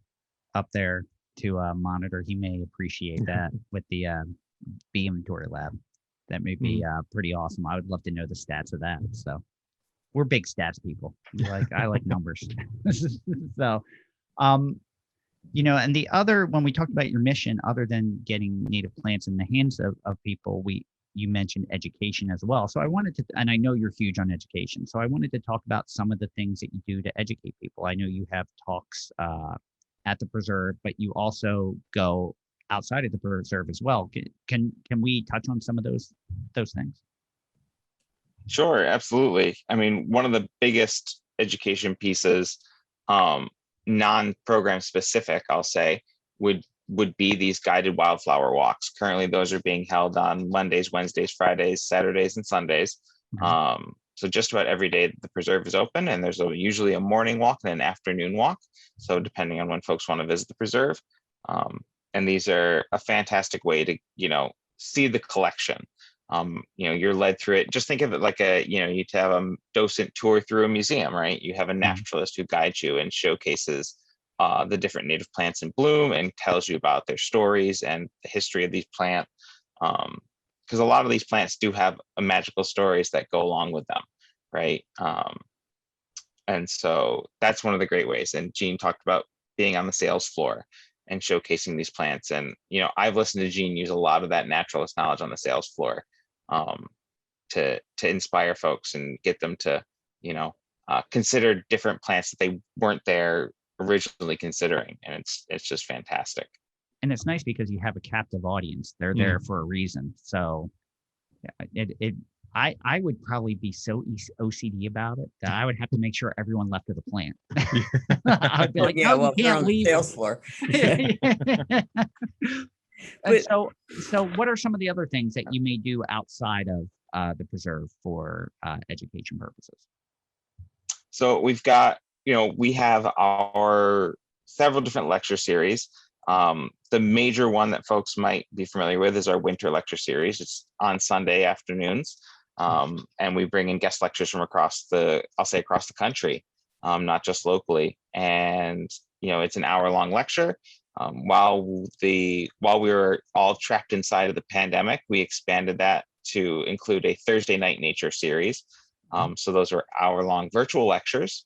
[SPEAKER 2] up there to monitor. He may appreciate that with the bee inventory lab. That may be pretty awesome. I would love to know the stats of that. So we're big stats people. I like numbers. So, and the other, when we talked about your mission, other than getting native plants in the hands of people, you mentioned education as well. So I wanted to, and I know you're huge on education, so I wanted to talk about some of the things that you do to educate people. I know you have talks at the preserve, but you also go outside of the preserve as well. Can we touch on some of those things?
[SPEAKER 4] Sure, absolutely. I mean, one of the biggest education pieces non-program specific, I'll say, would be these guided wildflower walks. Currently, those are being held on Mondays, Wednesdays, Fridays, Saturdays, and Sundays. So just about every day the preserve is open, and there's usually a morning walk and an afternoon walk. So depending on when folks want to visit the preserve. And these are a fantastic way to, see the collection. You're led through it. Just think of it like you'd have a docent tour through a museum, right? You have a naturalist who guides you and showcases the different native plants in bloom and tells you about their stories and the history of these plants. Because a lot of these plants do have magical stories that go along with them, right? And so that's one of the great ways. And Jean talked about being on the sales floor and showcasing these plants. And, I've listened to Jean use a lot of that naturalist knowledge on the sales floor to inspire folks and get them to, consider different plants that they weren't there originally considering. And it's just fantastic.
[SPEAKER 2] And it's nice because you have a captive audience. They're there for a reason. So I would probably be so OCD about it that I would have to make sure everyone left with a plant. I'd be like, no, you can't leave.
[SPEAKER 5] Sales floor.
[SPEAKER 2] And so what are some of the other things that you may do outside of the preserve for education purposes?
[SPEAKER 4] So we've got, we have our several different lecture series. The major one that folks might be familiar with is our winter lecture series. It's on Sunday afternoons. And we bring in guest lectures from across the country, not just locally. And, it's an hour-long lecture. While we were all trapped inside of the pandemic, we expanded that to include a Thursday night nature series. So those are hour-long virtual lectures.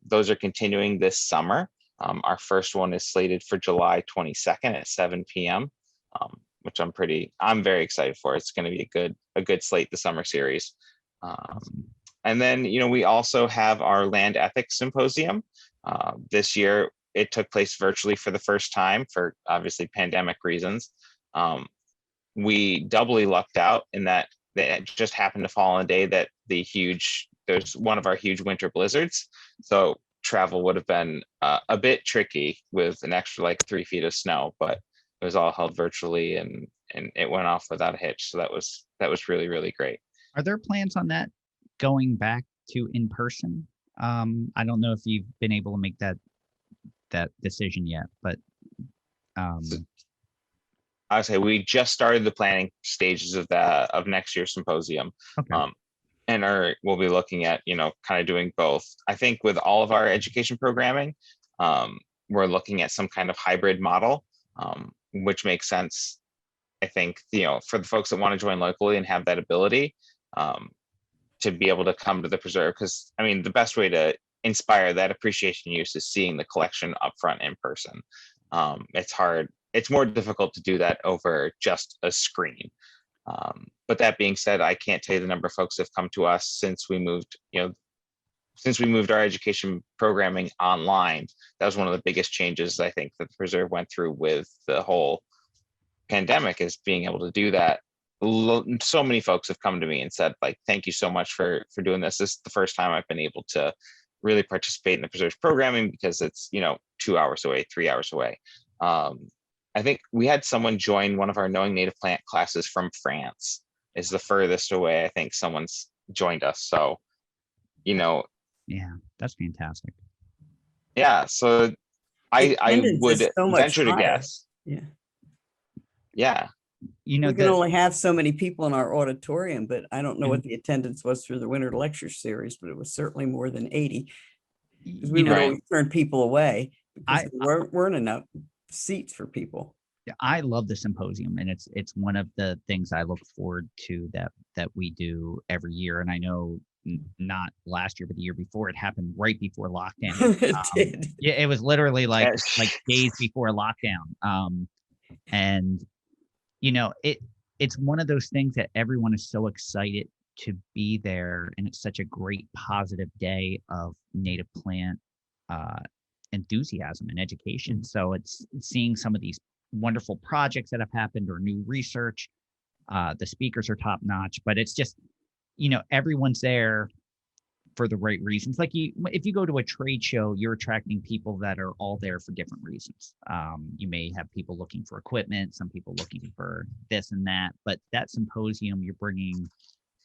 [SPEAKER 4] Those are continuing this summer. Our first one is slated for July 22nd at 7 p.m., which I'm very excited for. It's going to be a good slate, the summer series. And then, we also have our land ethics symposium. This year, it took place virtually for the first time for obviously pandemic reasons. We doubly lucked out in that it just happened to fall on a day that there's one of our huge winter blizzards. So travel would have been a bit tricky with an extra 3 feet of snow, but it was all held virtually and it went off without a hitch. So that was really, really great.
[SPEAKER 2] Are there plans on that going back to in person? I don't know if you've been able to make that decision yet, but I
[SPEAKER 4] would say we just started the planning stages of next year's symposium.
[SPEAKER 2] Okay.
[SPEAKER 4] And we'll be looking at, kind of doing both. I think with all of our education programming, we're looking at some kind of hybrid model, which makes sense. I think, for the folks that want to join locally and have that ability to be able to come to the preserve, because the best way to inspire that appreciation use is seeing the collection up front in person. It's hard. It's more difficult to do that over just a screen. But that being said, I can't tell you the number of folks that have come to us since we moved our education programming online. That was one of the biggest changes I think that the preserve went through with the whole pandemic, is being able to do that. So many folks have come to me and said, thank you so much for doing this. This is the first time I've been able to really participate in the preserve programming because it's, 2 hours away, 3 hours away. I think we had someone join one of our Knowing Native Plant classes from France. Is the furthest away I think someone's joined us. So,
[SPEAKER 2] yeah, that's fantastic.
[SPEAKER 4] Yeah. So I would venture to guess.
[SPEAKER 5] Yeah.
[SPEAKER 4] Yeah.
[SPEAKER 5] We can only have so many people in our auditorium, but I don't know what the attendance was through the winter lecture series, but it was certainly more than 80. We would always turn people away because there weren't enough seats for people.
[SPEAKER 2] I love the symposium, and it's one of the things I look forward to that we do every year. And I know not last year, but the year before, it happened right before lockdown.
[SPEAKER 5] It did.
[SPEAKER 2] Yeah, it was literally like days before lockdown. And it's one of those things that everyone is so excited to be there, and it's such a great positive day of native plant enthusiasm and education. So it's seeing some of these wonderful projects that have happened or new research. The speakers are top notch, but it's just, everyone's there for the right reasons. Like if you go to a trade show, you're attracting people that are all there for different reasons. You may have people looking for equipment, some people looking for this and that, but that symposium, you're bringing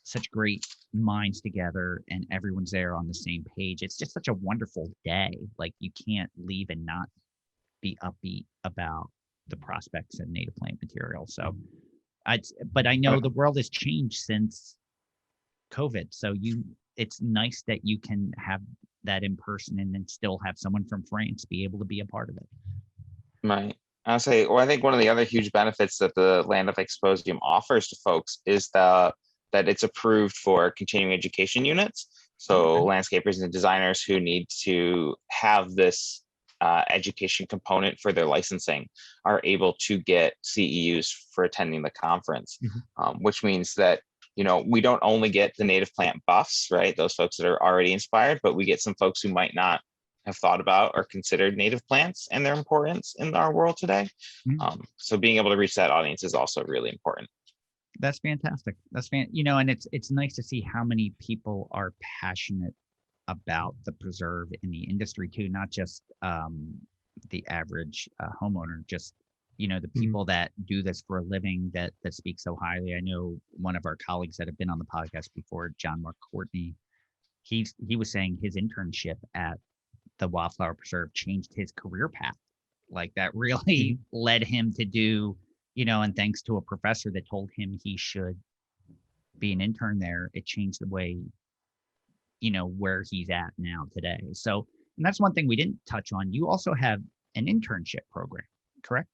[SPEAKER 2] such great minds together and everyone's there on the same page. It's just such a wonderful day. Like you can't leave and not be upbeat about the prospects and native plant material. So but I know the world has changed since COVID. So it's nice that you can have that in person and then still have someone from France be able to be a part of it.
[SPEAKER 4] Right. I'll say, well, I think one of the other huge benefits that the Land of Symposium offers to folks is that it's approved for continuing education units. So landscapers and designers who need to have this education component for their licensing are able to get CEUs for attending the conference, which means that, we don't only get the native plant buffs, right? Those folks that are already inspired, but we get some folks who might not have thought about or considered native plants and their importance in our world today. So being able to reach that audience is also really important.
[SPEAKER 2] That's fantastic. And it's nice to see how many people are passionate about the preserve in the industry too, not just the average homeowner, just the people that do this for a living that speak so highly. I know one of our colleagues that have been on the podcast before, John Mark Courtney, he was saying his internship at the Wildflower Preserve changed his career path. Like that really led him to do, and thanks to a professor that told him he should be an intern there, it changed the way, where he's at now today. So, and that's one thing we didn't touch on. You also have an internship program, correct?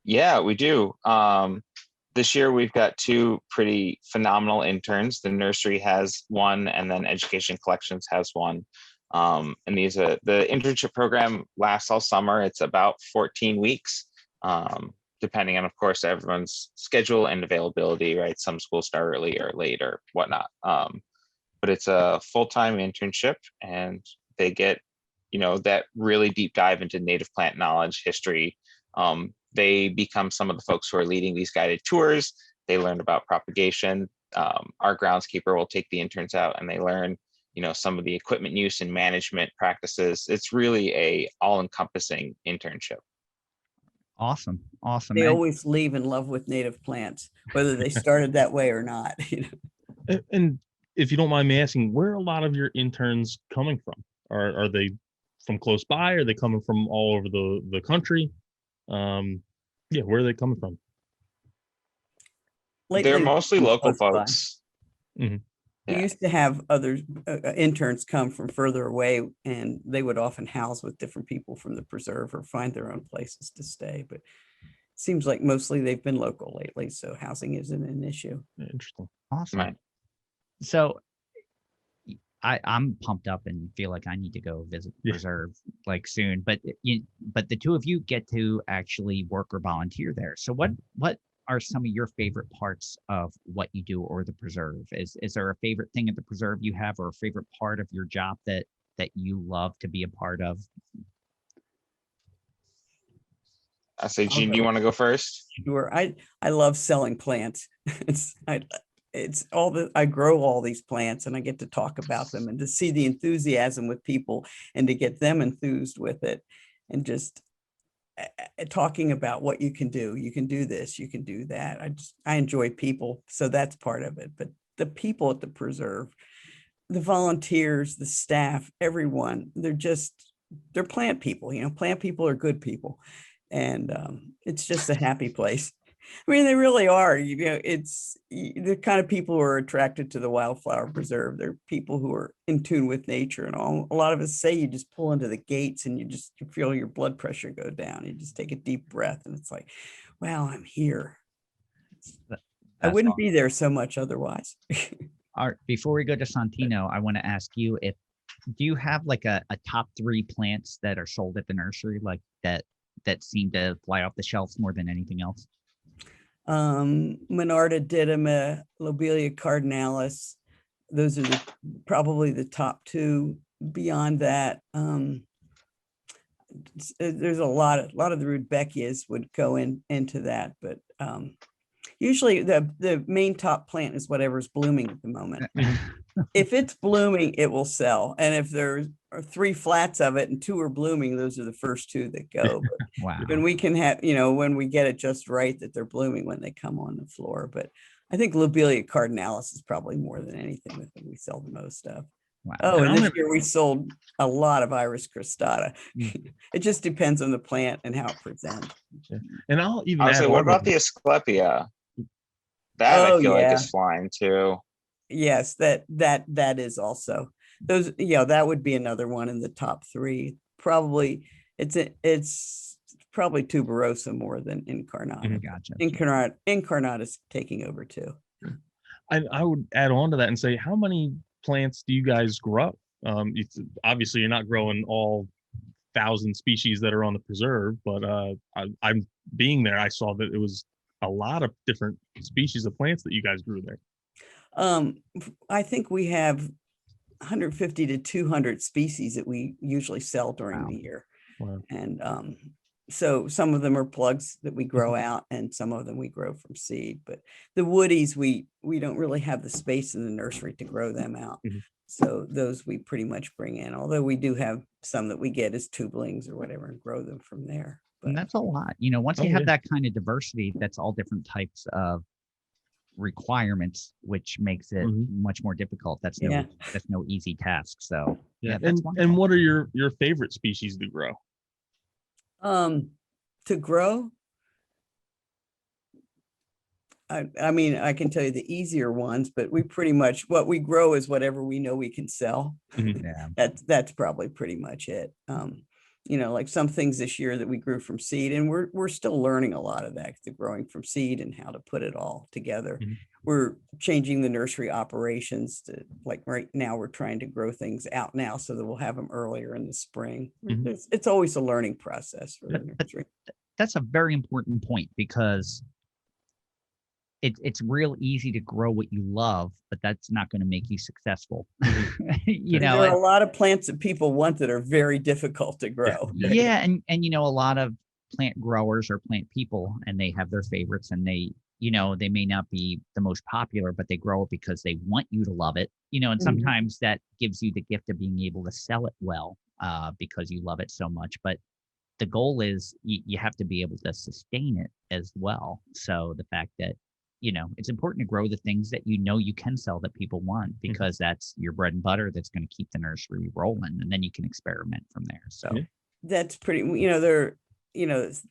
[SPEAKER 4] Yeah, we do. This year we've got two pretty phenomenal interns. The nursery has one, and then Education Collections has one. And the internship program lasts all summer. It's about 14 weeks, depending on, of course, everyone's schedule and availability, right? Some schools start early or late or whatnot. But it's a full-time internship, and they get, that really deep dive into native plant knowledge, history. They become some of the folks who are leading these guided tours. They learn about propagation. Our groundskeeper will take the interns out and they learn, some of the equipment use and management practices. It's really a all-encompassing internship.
[SPEAKER 2] Awesome.
[SPEAKER 5] They always leave in love with native plants, whether they started that way or not.
[SPEAKER 3] And if you don't mind me asking, where are a lot of your interns coming from? Are they from close by? Are they coming from all over the country? Where are they coming from?
[SPEAKER 5] Lately,
[SPEAKER 4] they're mostly local folks.
[SPEAKER 5] We used to have other interns come from further away, and they would often house with different people from the preserve or find their own places to stay. But it seems like mostly they've been local lately, so housing isn't an issue.
[SPEAKER 3] Interesting.
[SPEAKER 2] Awesome.
[SPEAKER 4] Right.
[SPEAKER 2] So I'm pumped up and feel like I need to go visit the preserve like soon. But the two of you get to actually work or volunteer there. So what are some of your favorite parts of what you do or the preserve? Is there a favorite thing at the preserve you have, or a favorite part of your job that you love to be a part of?
[SPEAKER 4] I say, Gene, do you want to go first?
[SPEAKER 5] Sure. I love selling plants. I grow all these plants, and I get to talk about them and to see the enthusiasm with people and to get them enthused with it, and just talking about what you can do. You can do this, you can do that. I enjoy people. So that's part of it. But the people at the preserve, the volunteers, the staff, everyone, they're plant people. Plant people are good people. And it's just a happy place. I mean, they really are. It's the kind of people who are attracted to the Wildflower Preserve. They're people who are in tune with nature, and a lot of us say you just pull into the gates and you feel your blood pressure go down. You just take a deep breath, and it's like, wow, I'm here. I wouldn't be there so much otherwise.
[SPEAKER 2] All right, before we go to Santino, I want to ask you do you have like a top 3 plants that are sold at the nursery, like that seem to fly off the shelves more than anything else?
[SPEAKER 5] Monarda didima, Lobelia cardinalis. Those are probably the top 2. Beyond that, there's a lot of the Rudbeckias would go into that, but Usually the main top plant is whatever's blooming at the moment. If it's blooming, it will sell. And if there are 3 flats of it and 2 are blooming, those are the first 2 that go. But
[SPEAKER 2] Wow.
[SPEAKER 5] when we can have, when we get it just right, that they're blooming when they come on the floor. But I think Lobelia cardinalis is probably more than anything the thing we sell the most of.
[SPEAKER 2] Wow.
[SPEAKER 5] Oh, and this year we sold a lot of Iris cristata. It just depends on the plant and how it presents.
[SPEAKER 3] And I'll even
[SPEAKER 4] I was
[SPEAKER 3] add
[SPEAKER 4] like, what
[SPEAKER 3] on
[SPEAKER 4] about
[SPEAKER 3] to
[SPEAKER 4] the Asclepia? That I feel like
[SPEAKER 5] yeah.
[SPEAKER 4] is flying too.
[SPEAKER 5] Yes, that is also those. Yeah, that would be another one in the top 3. Probably it's probably tuberosa more than incarnata.
[SPEAKER 2] Gotcha.
[SPEAKER 5] Incarnata is taking over too.
[SPEAKER 3] I would add on to that and say, how many plants do you guys grow? Obviously you're not growing all 1,000 species that are on the preserve, but I'm being there, I saw that it was a lot of different species of plants that you guys grew there.
[SPEAKER 5] I think we have 150 to 200 species that we usually sell during the year.
[SPEAKER 3] Wow.
[SPEAKER 5] And so some of them are plugs that we grow out, and some of them we grow from seed. But the woodies, we don't really have the space in the nursery to grow them out. So those we pretty much bring in, although we do have some that we get as tubelings or whatever and grow them from there. But
[SPEAKER 2] and that's a lot. Once you have that kind of diversity, that's all different types of requirements, which makes it much more difficult. That's no easy task. So
[SPEAKER 3] and what are your favorite species to grow?
[SPEAKER 5] To grow, I mean, I can tell you the easier ones, but we pretty much, what we grow is whatever we know we can sell. That's probably pretty much it. Like some things this year that we grew from seed, and we're still learning a lot of that, the growing from seed and how to put it all together. We're changing the nursery operations to, like right now we're trying to grow things out now so that we'll have them earlier in the spring. It's always a learning process for the nursery.
[SPEAKER 2] That's a very important point, because it's real easy to grow what you love, but that's not going to make you successful.
[SPEAKER 5] There are a lot of plants that people want that are very difficult to grow.
[SPEAKER 2] And a lot of plant growers or plant people, and they have their favorites, and they may not be the most popular, but they grow it because they want you to love it, and sometimes that gives you the gift of being able to sell it well, because you love it so much. But the goal is you have to be able to sustain it as well. So the fact that it's important to grow the things that you can sell, that people want, because that's your bread and butter that's going to keep the nursery rolling, and then you can experiment from there. So
[SPEAKER 5] that's pretty, they're,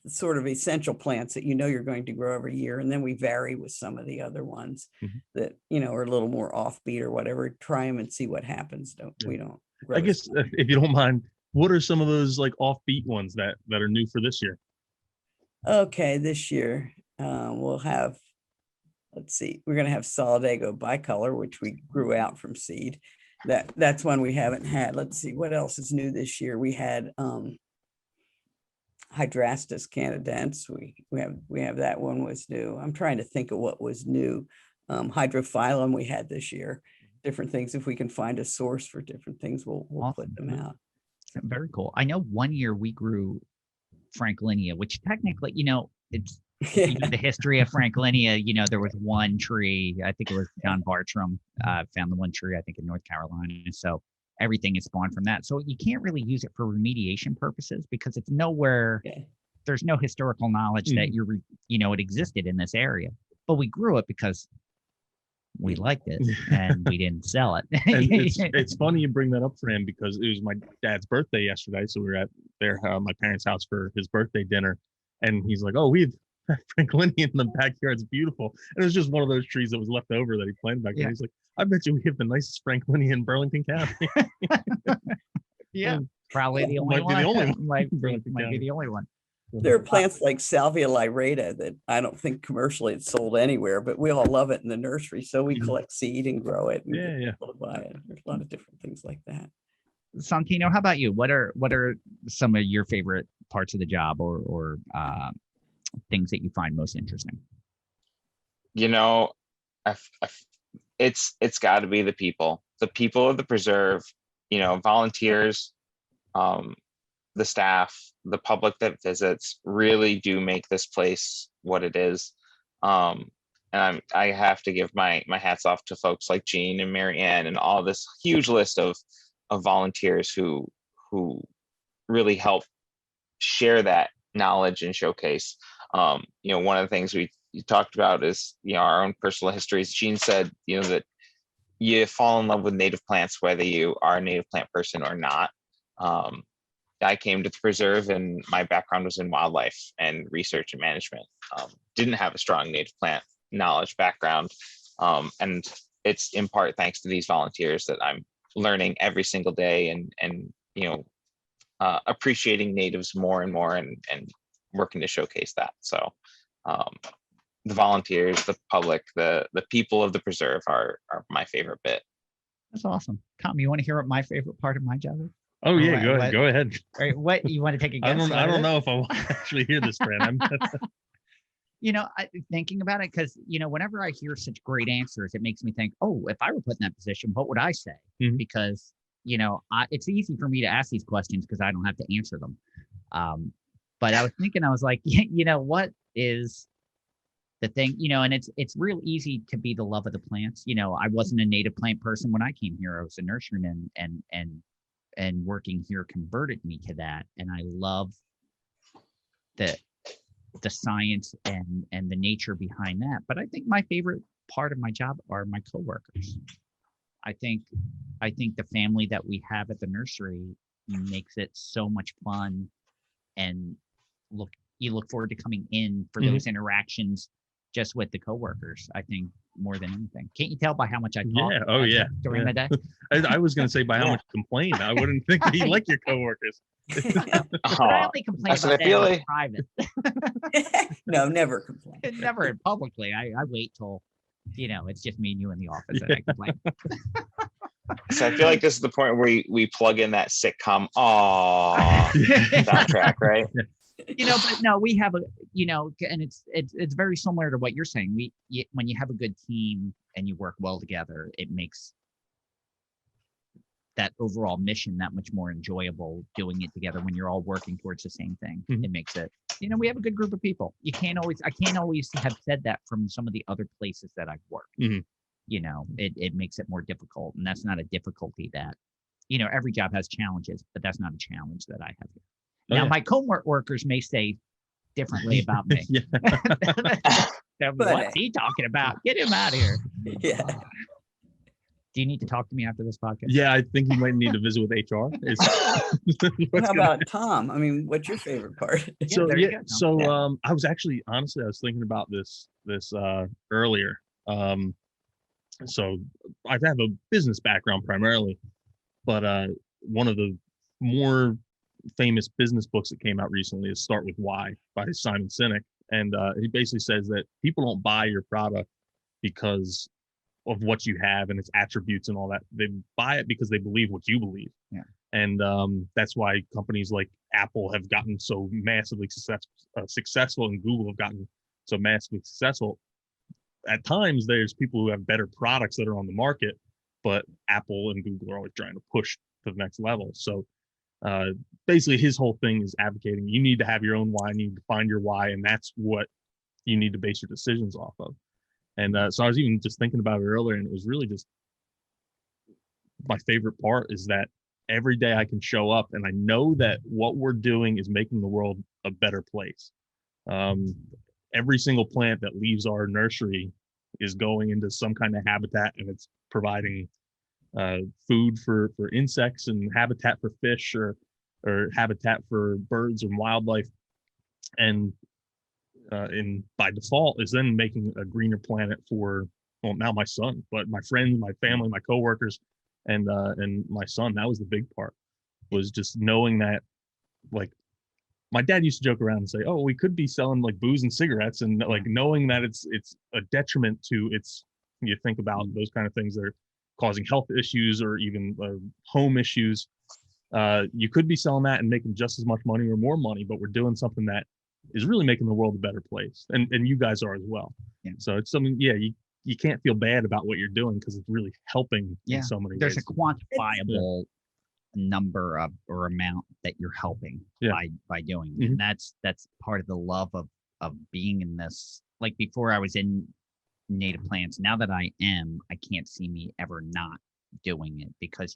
[SPEAKER 5] sort of essential plants that you're going to grow every year. And then we vary with some of the other ones that, are a little more offbeat or whatever. Try them and see what happens. We don't.
[SPEAKER 3] I guess if you don't mind, what are some of those like offbeat ones that are new for this year?
[SPEAKER 5] Okay, this year we'll have, let's see, we're going to have Solidago bicolor, which we grew out from seed. That's one we haven't had. Let's see, what else is new this year? We had Hydrastis canadense. We have that one was new. I'm trying to think of what was new. Hydrophyllum we had this year. Different things. If we can find a source for different things, we'll put them out.
[SPEAKER 2] Very cool. I know one year we grew Franklinia, which technically, it's the history of Franklinia. There was one tree, I think it was John Bartram, found the one tree, I think in North Carolina. So everything is spawned from that. So you can't really use it for remediation purposes, because it's nowhere, there's no historical knowledge that it existed in this area. But we grew it because we liked it and we didn't sell it.
[SPEAKER 3] And it's funny you bring that up, Fran, because it was my dad's birthday yesterday. So we were at my parents' house for his birthday dinner. And he's like, "Oh, we've Franklinia in the backyard. It's beautiful." And it was just one of those trees that was left over that he planted back there. He's like, "I bet you we have the nicest Franklinia in Burlington County."
[SPEAKER 2] Probably the only one. Might be the only one.
[SPEAKER 5] There are plants like Salvia lyrata that I don't think commercially it's sold anywhere, but we all love it in the nursery. So we collect seed and grow it. And get people to buy it. There's a lot of different things like that.
[SPEAKER 2] Santino, how about you? What are some of your favorite parts of the job, or things that you find most interesting?
[SPEAKER 4] It's got to be the people of the preserve, volunteers, the staff, the public that visits really do make this place what it is. and I have to give my hats off to folks like Jean and Mary Ann and all this huge list of volunteers who really help share that knowledge and showcase. One of the things we talked about is, our own personal histories. Jean said, that you fall in love with native plants, whether you are a native plant person or not. I came to the preserve and my background was in wildlife and research and management. Didn't have a strong native plant knowledge background. And it's in part thanks to these volunteers that I'm learning every single day and appreciating natives more and more and working to showcase that. So the volunteers, the public, the people of the preserve are my favorite bit.
[SPEAKER 2] That's awesome. Tom, you want to hear what my favorite part of my job is?
[SPEAKER 3] Oh yeah, go ahead.
[SPEAKER 2] All right, what you want to take a guess?
[SPEAKER 3] I don't know if I want to actually hear this, Fran.
[SPEAKER 2] Thinking about it, because whenever I hear such great answers, it makes me think, oh, if I were put in that position, what would I say?
[SPEAKER 3] Mhm.
[SPEAKER 2] Because it's easy for me to ask these questions because I don't have to answer them. But I was thinking, I was like, what is the thing? And it's real easy to be the love of the plants. I wasn't a native plant person when I came here. I was a nurseryman, and working here converted me to that. And I love the science and the nature behind that. But I think my favorite part of my job are my coworkers. I think the family that we have at the nursery makes it so much fun, and you look forward to coming in for those interactions just with the coworkers. I think more than anything. Can't you tell by how much I talk?
[SPEAKER 3] Yeah. Oh yeah.
[SPEAKER 2] During the day.
[SPEAKER 3] I was going to say by how much you complain. I wouldn't think that you like your coworkers.
[SPEAKER 2] But I only complain about that in private.
[SPEAKER 5] No, never complain.
[SPEAKER 2] Never publicly. I wait till it's just me and you in the office and I complain.
[SPEAKER 4] So I feel like this is the point where we plug in that sitcom soundtrack, right?
[SPEAKER 2] But no, we have and it's very similar to what you're saying. When you have a good team and you work well together, it makes that overall mission that much more enjoyable, doing it together when you're all working towards the same thing.
[SPEAKER 3] Mhm.
[SPEAKER 2] It makes it, we have a good group of people. I can't always have said that from some of the other places that I've worked.
[SPEAKER 3] Mhm.
[SPEAKER 2] It makes it more difficult, and that's not a difficulty that, every job has challenges, but that's not a challenge that I have here. Now, my co-workers may say differently about me. What's he talking about? Get him out of here.
[SPEAKER 5] Yeah.
[SPEAKER 2] Do you need to talk to me after this podcast?
[SPEAKER 3] Yeah, I think you might need to visit with HR.
[SPEAKER 5] How about Tom? I mean, what's your favorite part?
[SPEAKER 3] I was actually, honestly, I was thinking about this earlier. So I have a business background primarily, but one of the more famous business books that came out recently is Start With Why by Simon Sinek. And he basically says that people don't buy your product because of what you have and its attributes and all that. They buy it because they believe what you believe.
[SPEAKER 2] Yeah.
[SPEAKER 3] And that's why companies like Apple have gotten so massively successful, and Google have gotten so massively successful. At times, there's people who have better products that are on the market, but Apple and Google are always trying to push to the next level. So basically, his whole thing is advocating you need to have your own why, you need to find your why, and that's what you need to base your decisions off of. And so I was even just thinking about it earlier, and it was really just my favorite part is that every day I can show up and I know that what we're doing is making the world a better place. Every single plant that leaves our nursery is going into some kind of habitat, and it's providing food for insects and habitat for fish or habitat for birds and wildlife. And by default is then making a greener planet for, well, now my son, but my friends, my family, my coworkers, and my son. That was the big part, was just knowing that, like, my dad used to joke around and say, oh, we could be selling like booze and cigarettes, and like knowing that it's a detriment to you think about those kind of things that are causing health issues or even home issues. You could be selling that and making just as much money or more money, but we're doing something that is really making the world a better place, and you guys are as well. Yeah. So it's something, you can't feel bad about what you're doing because it's really helping in so many
[SPEAKER 2] ways. There's a quantifiable number of or amount that you're helping by doing, and that's part of the love of being in this. Like before I was in native plants. Now that I can't see me ever not doing it, because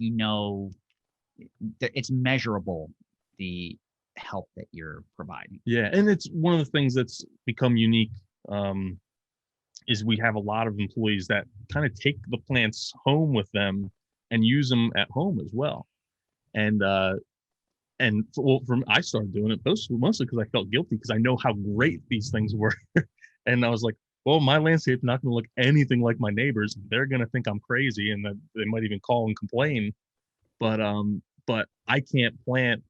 [SPEAKER 2] it's measurable, the help that you're providing.
[SPEAKER 3] Yeah, and it's one of the things that's become unique, is we have a lot of employees that kind of take the plants home with them and use them at home as well. And I started doing it mostly because I felt guilty, because I know how great these things were. And I was like, well, my landscape's not going to look anything like my neighbors. They're going to think I'm crazy, and that they might even call and complain. But I can't plant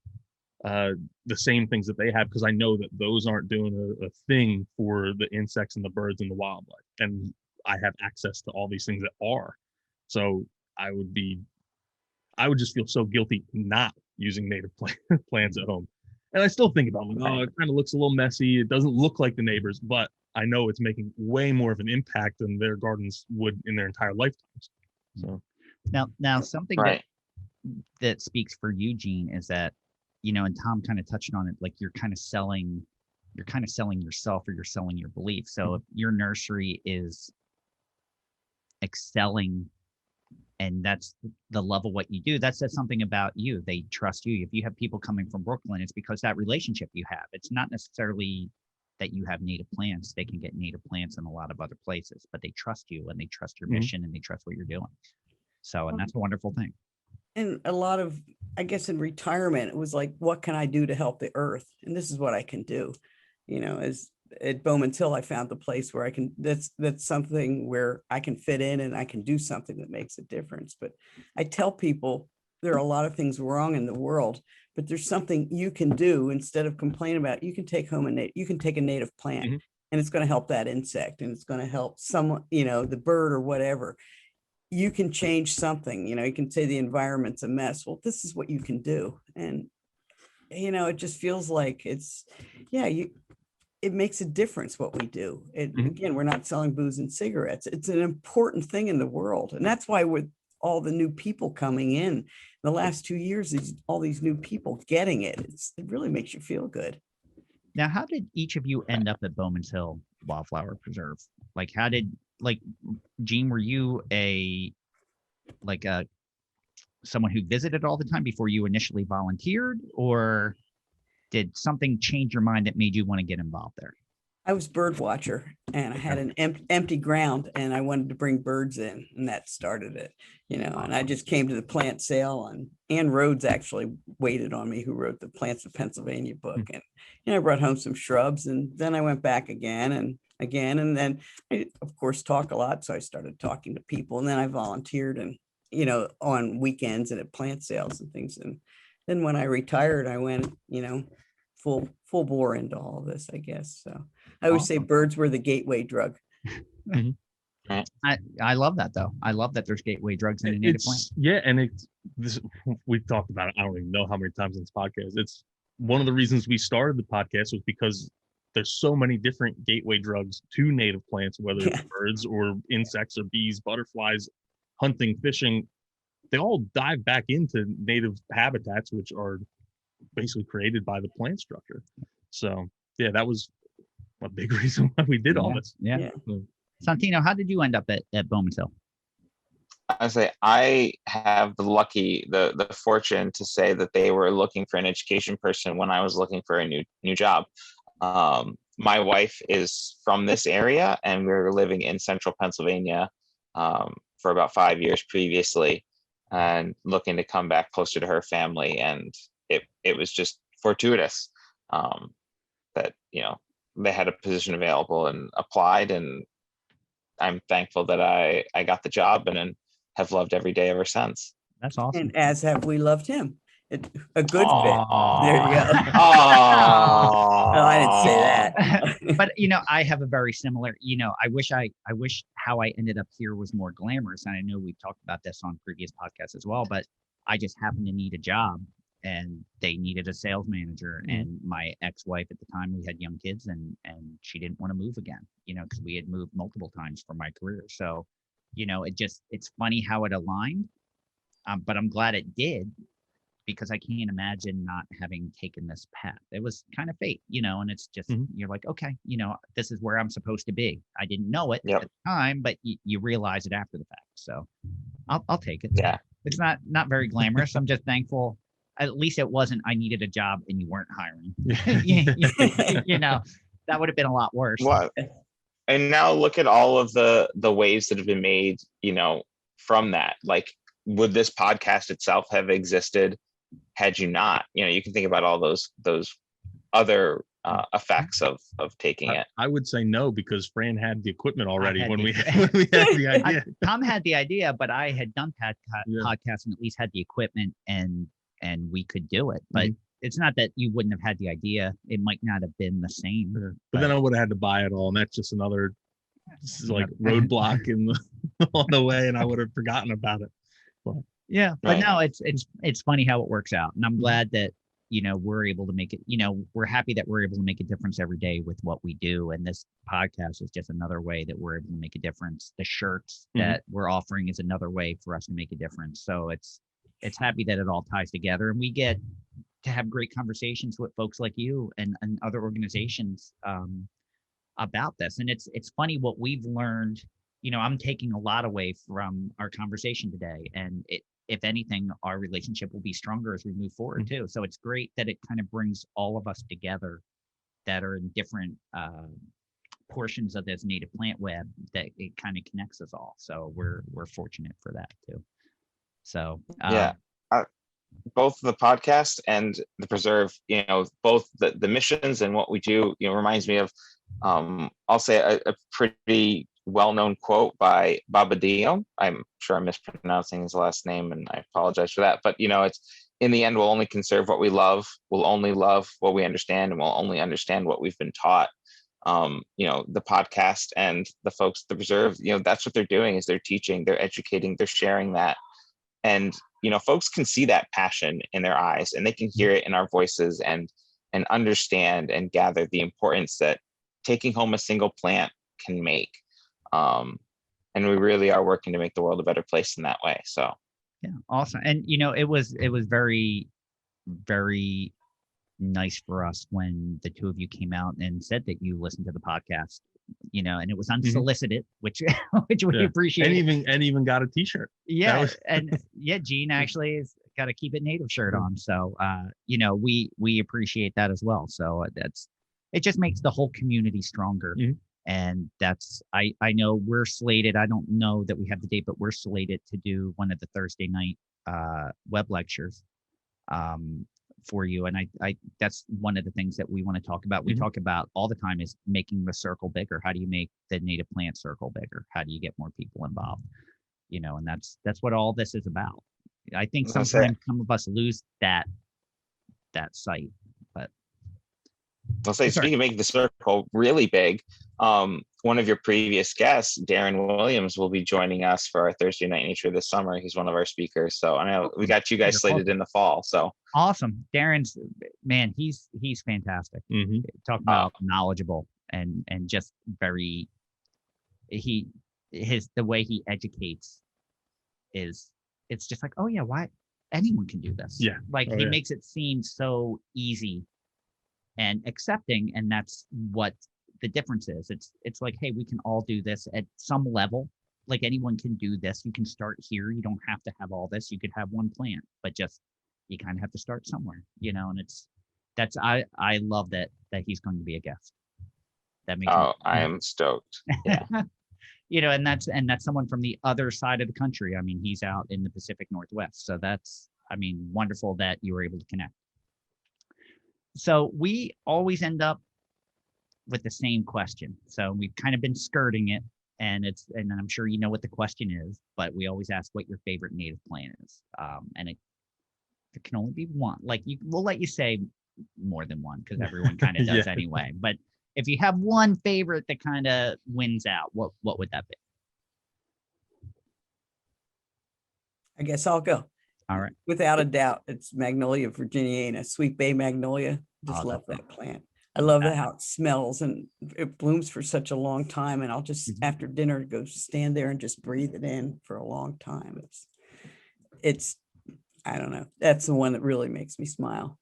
[SPEAKER 3] the same things that they have, because I know that those aren't doing a thing for the insects and the birds and the wildlife. And I have access to all these things that are. So I would just feel so guilty not using native plants at home. And I still think about it, it kind of looks a little messy. It doesn't look like the neighbors, but I know it's making way more of an impact than their gardens would in their entire lifetimes. So
[SPEAKER 2] now something that speaks for Eugene is that, and Tom kind of touched on it, like you're kind of selling yourself, or you're selling your belief. So if your nursery is excelling, and that's the level what you do, that says something about you. They trust you. If you have people coming from Brooklyn, it's because that relationship you have. It's not necessarily that you have native plants. They can get native plants in a lot of other places, but they trust you, and they trust your mission, and they trust what you're doing. So, and that's a wonderful thing.
[SPEAKER 5] And a lot of, I guess, in retirement, it was like, what can I do to help the earth? And this is what I can do. As at Bowman's Hill, I found the place where I can, that's something where I can fit in, and I can do something that makes a difference. But I tell people there are a lot of things wrong in the world, but there's something you can do instead of complaining about. You can take home you can take a native plant, and it's going to help that insect, and it's going to help someone, the bird or whatever. You can change something, you can say the environment's a mess. Well, this is what you can do. And, it just feels like it makes a difference what we do. Again, we're not selling booze and cigarettes. It's an important thing in the world. And that's why with all the new people coming in the last 2 years, all these new people getting it, it really makes you feel good.
[SPEAKER 2] Now, how did each of you end up at Bowman's Hill Wildflower Preserve? Gene, were you someone who visited all the time before you initially volunteered, or did something change your mind that made you want to get involved there?
[SPEAKER 5] I was bird watcher, and I had an empty ground, and I wanted to bring birds in, and that started it, and I just came to the plant sale, and Ann Rhodes actually waited on me, who wrote the Plants of Pennsylvania book. And, I brought home some shrubs, and then I went back again, and then I, of course, talk a lot. So I started talking to people, and then I volunteered, and, on weekends and at plant sales and things. And then when I retired, I went, full bore into all of this, I guess. So I always say birds were the gateway drug.
[SPEAKER 2] I love that, though. I love that there's gateway drugs in a native plant.
[SPEAKER 3] Yeah, and we've talked about it, I don't even know how many times in this podcast. It's one of the reasons we started the podcast, was because there's so many different gateway drugs to native plants, whether it's birds or insects or bees, butterflies, hunting, fishing. They all dive back into native habitats, which are basically created by the plant structure. So yeah, that was a big reason why we did all this.
[SPEAKER 2] Yeah. Santino, how did you end up at Bowman's Hill?
[SPEAKER 4] I say I have the fortune to say that they were looking for an education person when I was looking for a new job. My wife is from this area, and we were living in central Pennsylvania for about 5 years previously, and looking to come back closer to her family. And it was just fortuitous that they had a position available, and applied, and I'm thankful that I got the job, and have loved every day ever since.
[SPEAKER 2] That's awesome.
[SPEAKER 5] And as have we loved him. A good
[SPEAKER 2] Aww.
[SPEAKER 5] fit. There you go.
[SPEAKER 2] Well,
[SPEAKER 5] I didn't say that.
[SPEAKER 2] But I have a very similar. I wish how I ended up here was more glamorous. And I know we've talked about this on previous podcasts as well. But I just happened to need a job, and they needed a sales manager. And my ex-wife at the time, we had young kids, and she didn't want to move again. Because we had moved multiple times for my career. So, it's funny how it aligned. But I'm glad it did. because I can't imagine not having taken this path. It was kind of fate, and it's just, you're like, okay, this is where I'm supposed to be. I didn't know it at the time, but you realize it after the fact. So I'll take it.
[SPEAKER 4] Yeah.
[SPEAKER 2] It's not very glamorous. I'm just thankful. At least it wasn't, I needed a job and you weren't hiring. That would have been a lot worse.
[SPEAKER 4] Well, and now look at all of the waves that have been made, from that. Like, would this podcast itself have existed had you not? You can think about all those other effects of taking it.
[SPEAKER 3] I would say no, because Fran had the equipment already when we had the idea.
[SPEAKER 2] Tom had the idea, but I had done podcasts and at least had the equipment and we could do it. But it's not that you wouldn't have had the idea. It might not have been the same.
[SPEAKER 3] But then I would have had to buy it all, and that's just another roadblock on the way, and I would have forgotten about it. But,
[SPEAKER 2] but no, it's funny how it works out, and I'm glad that we're able to make it. We're happy that we're able to make a difference every day with what we do, and this podcast is just another way that we're able to make a difference. The shirts that we're offering is another way for us to make a difference. So it's happy that it all ties together, and we get to have great conversations with folks like you and other organizations about this. And it's funny what we've learned. I'm taking a lot away from our conversation today, and if anything, our relationship will be stronger as we move forward too. So it's great that it kind of brings all of us together that are in different portions of this native plant web, that it kind of connects us all. So we're fortunate for that too. So
[SPEAKER 4] both the podcast and the preserve, both the missions and what we do, reminds me of, I'll say a pretty well-known quote by Baba Dio. I'm sure I'm mispronouncing his last name, and I apologize for that. But it's, in the end, we'll only conserve what we love. We'll only love what we understand, and we'll only understand what we've been taught. The podcast and the folks at the preserve, that's what they're doing, is they're teaching, they're educating, they're sharing that. And folks can see that passion in their eyes, and they can hear it in our voices and understand and gather the importance that taking home a single plant can make. And we really are working to make the world a better place in that way. So
[SPEAKER 2] yeah, awesome. And it was very, very nice for us when the two of you came out and said that you listened to the podcast, and it was unsolicited, which we appreciate.
[SPEAKER 3] And even got a t-shirt.
[SPEAKER 2] Yeah. Gene actually has got a Keep It Native shirt on. So, we appreciate that as well. So it just makes the whole community stronger. And that's, I know we're slated. I don't know that we have the date, but we're slated to do one of the Thursday night web lectures for you. And I that's one of the things that we want to talk about. We talk about all the time is making the circle bigger. How do you make the native plant circle bigger? How do you get more people involved? And that's what all this is about. I think sometimes some of us lose that sight. But
[SPEAKER 4] I'll say, speaking of making the circle really big, one of your previous guests, Darren Williams, will be joining us for our Thursday Night Nature this summer. He's one of our speakers. So I know we got you guys slated in the fall. So
[SPEAKER 2] awesome. Darren's, man, he's fantastic. Talk about knowledgeable and just very, the way he educates it's just like, oh yeah, why anyone can do this.
[SPEAKER 3] Yeah.
[SPEAKER 2] He makes it seem so easy and accepting, and that's what the difference is. It's like, hey, we can all do this at some level. Like, anyone can do this. You can start here. You don't have to have all this. You could have one plant, but just you kind of have to start somewhere, and I love that he's going to be a guest. That makes
[SPEAKER 4] I am stoked. Yeah.
[SPEAKER 2] And that's someone from the other side of the country. I mean, he's out in the Pacific Northwest. So that's, wonderful that you were able to connect. So we always end up with the same question. So we've kind of been skirting it, and I'm sure you know what the question is, but we always ask what your favorite native plant is. And it can only be one. We'll let you say more than one, because everyone kind of does anyway. But if you have one favorite that kind of wins out, what would that be?
[SPEAKER 5] I guess I'll go.
[SPEAKER 2] All right.
[SPEAKER 5] Without a doubt, it's Magnolia virginiana, Sweet Bay Magnolia. Just love that plant. I love how it smells, and it blooms for such a long time. And I'll just, after dinner, go stand there and just breathe it in for a long time. It's I don't know. That's the one that really makes me smile.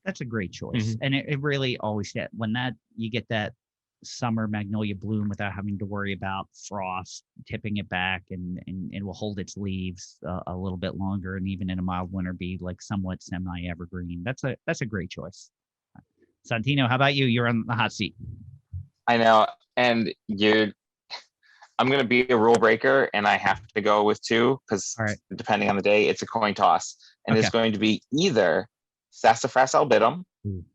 [SPEAKER 2] That's a great choice. And it really always when you get that summer magnolia bloom without having to worry about frost tipping it back, and it will hold its leaves a little bit longer, and even in a mild winter be like somewhat semi evergreen. That's a great choice. Santino, how about you? You're on the hot seat.
[SPEAKER 4] I know, and I'm going to be a rule breaker, and I have to go with two because depending on the day, it's a coin toss, and it's going to be either Sassafras albidum,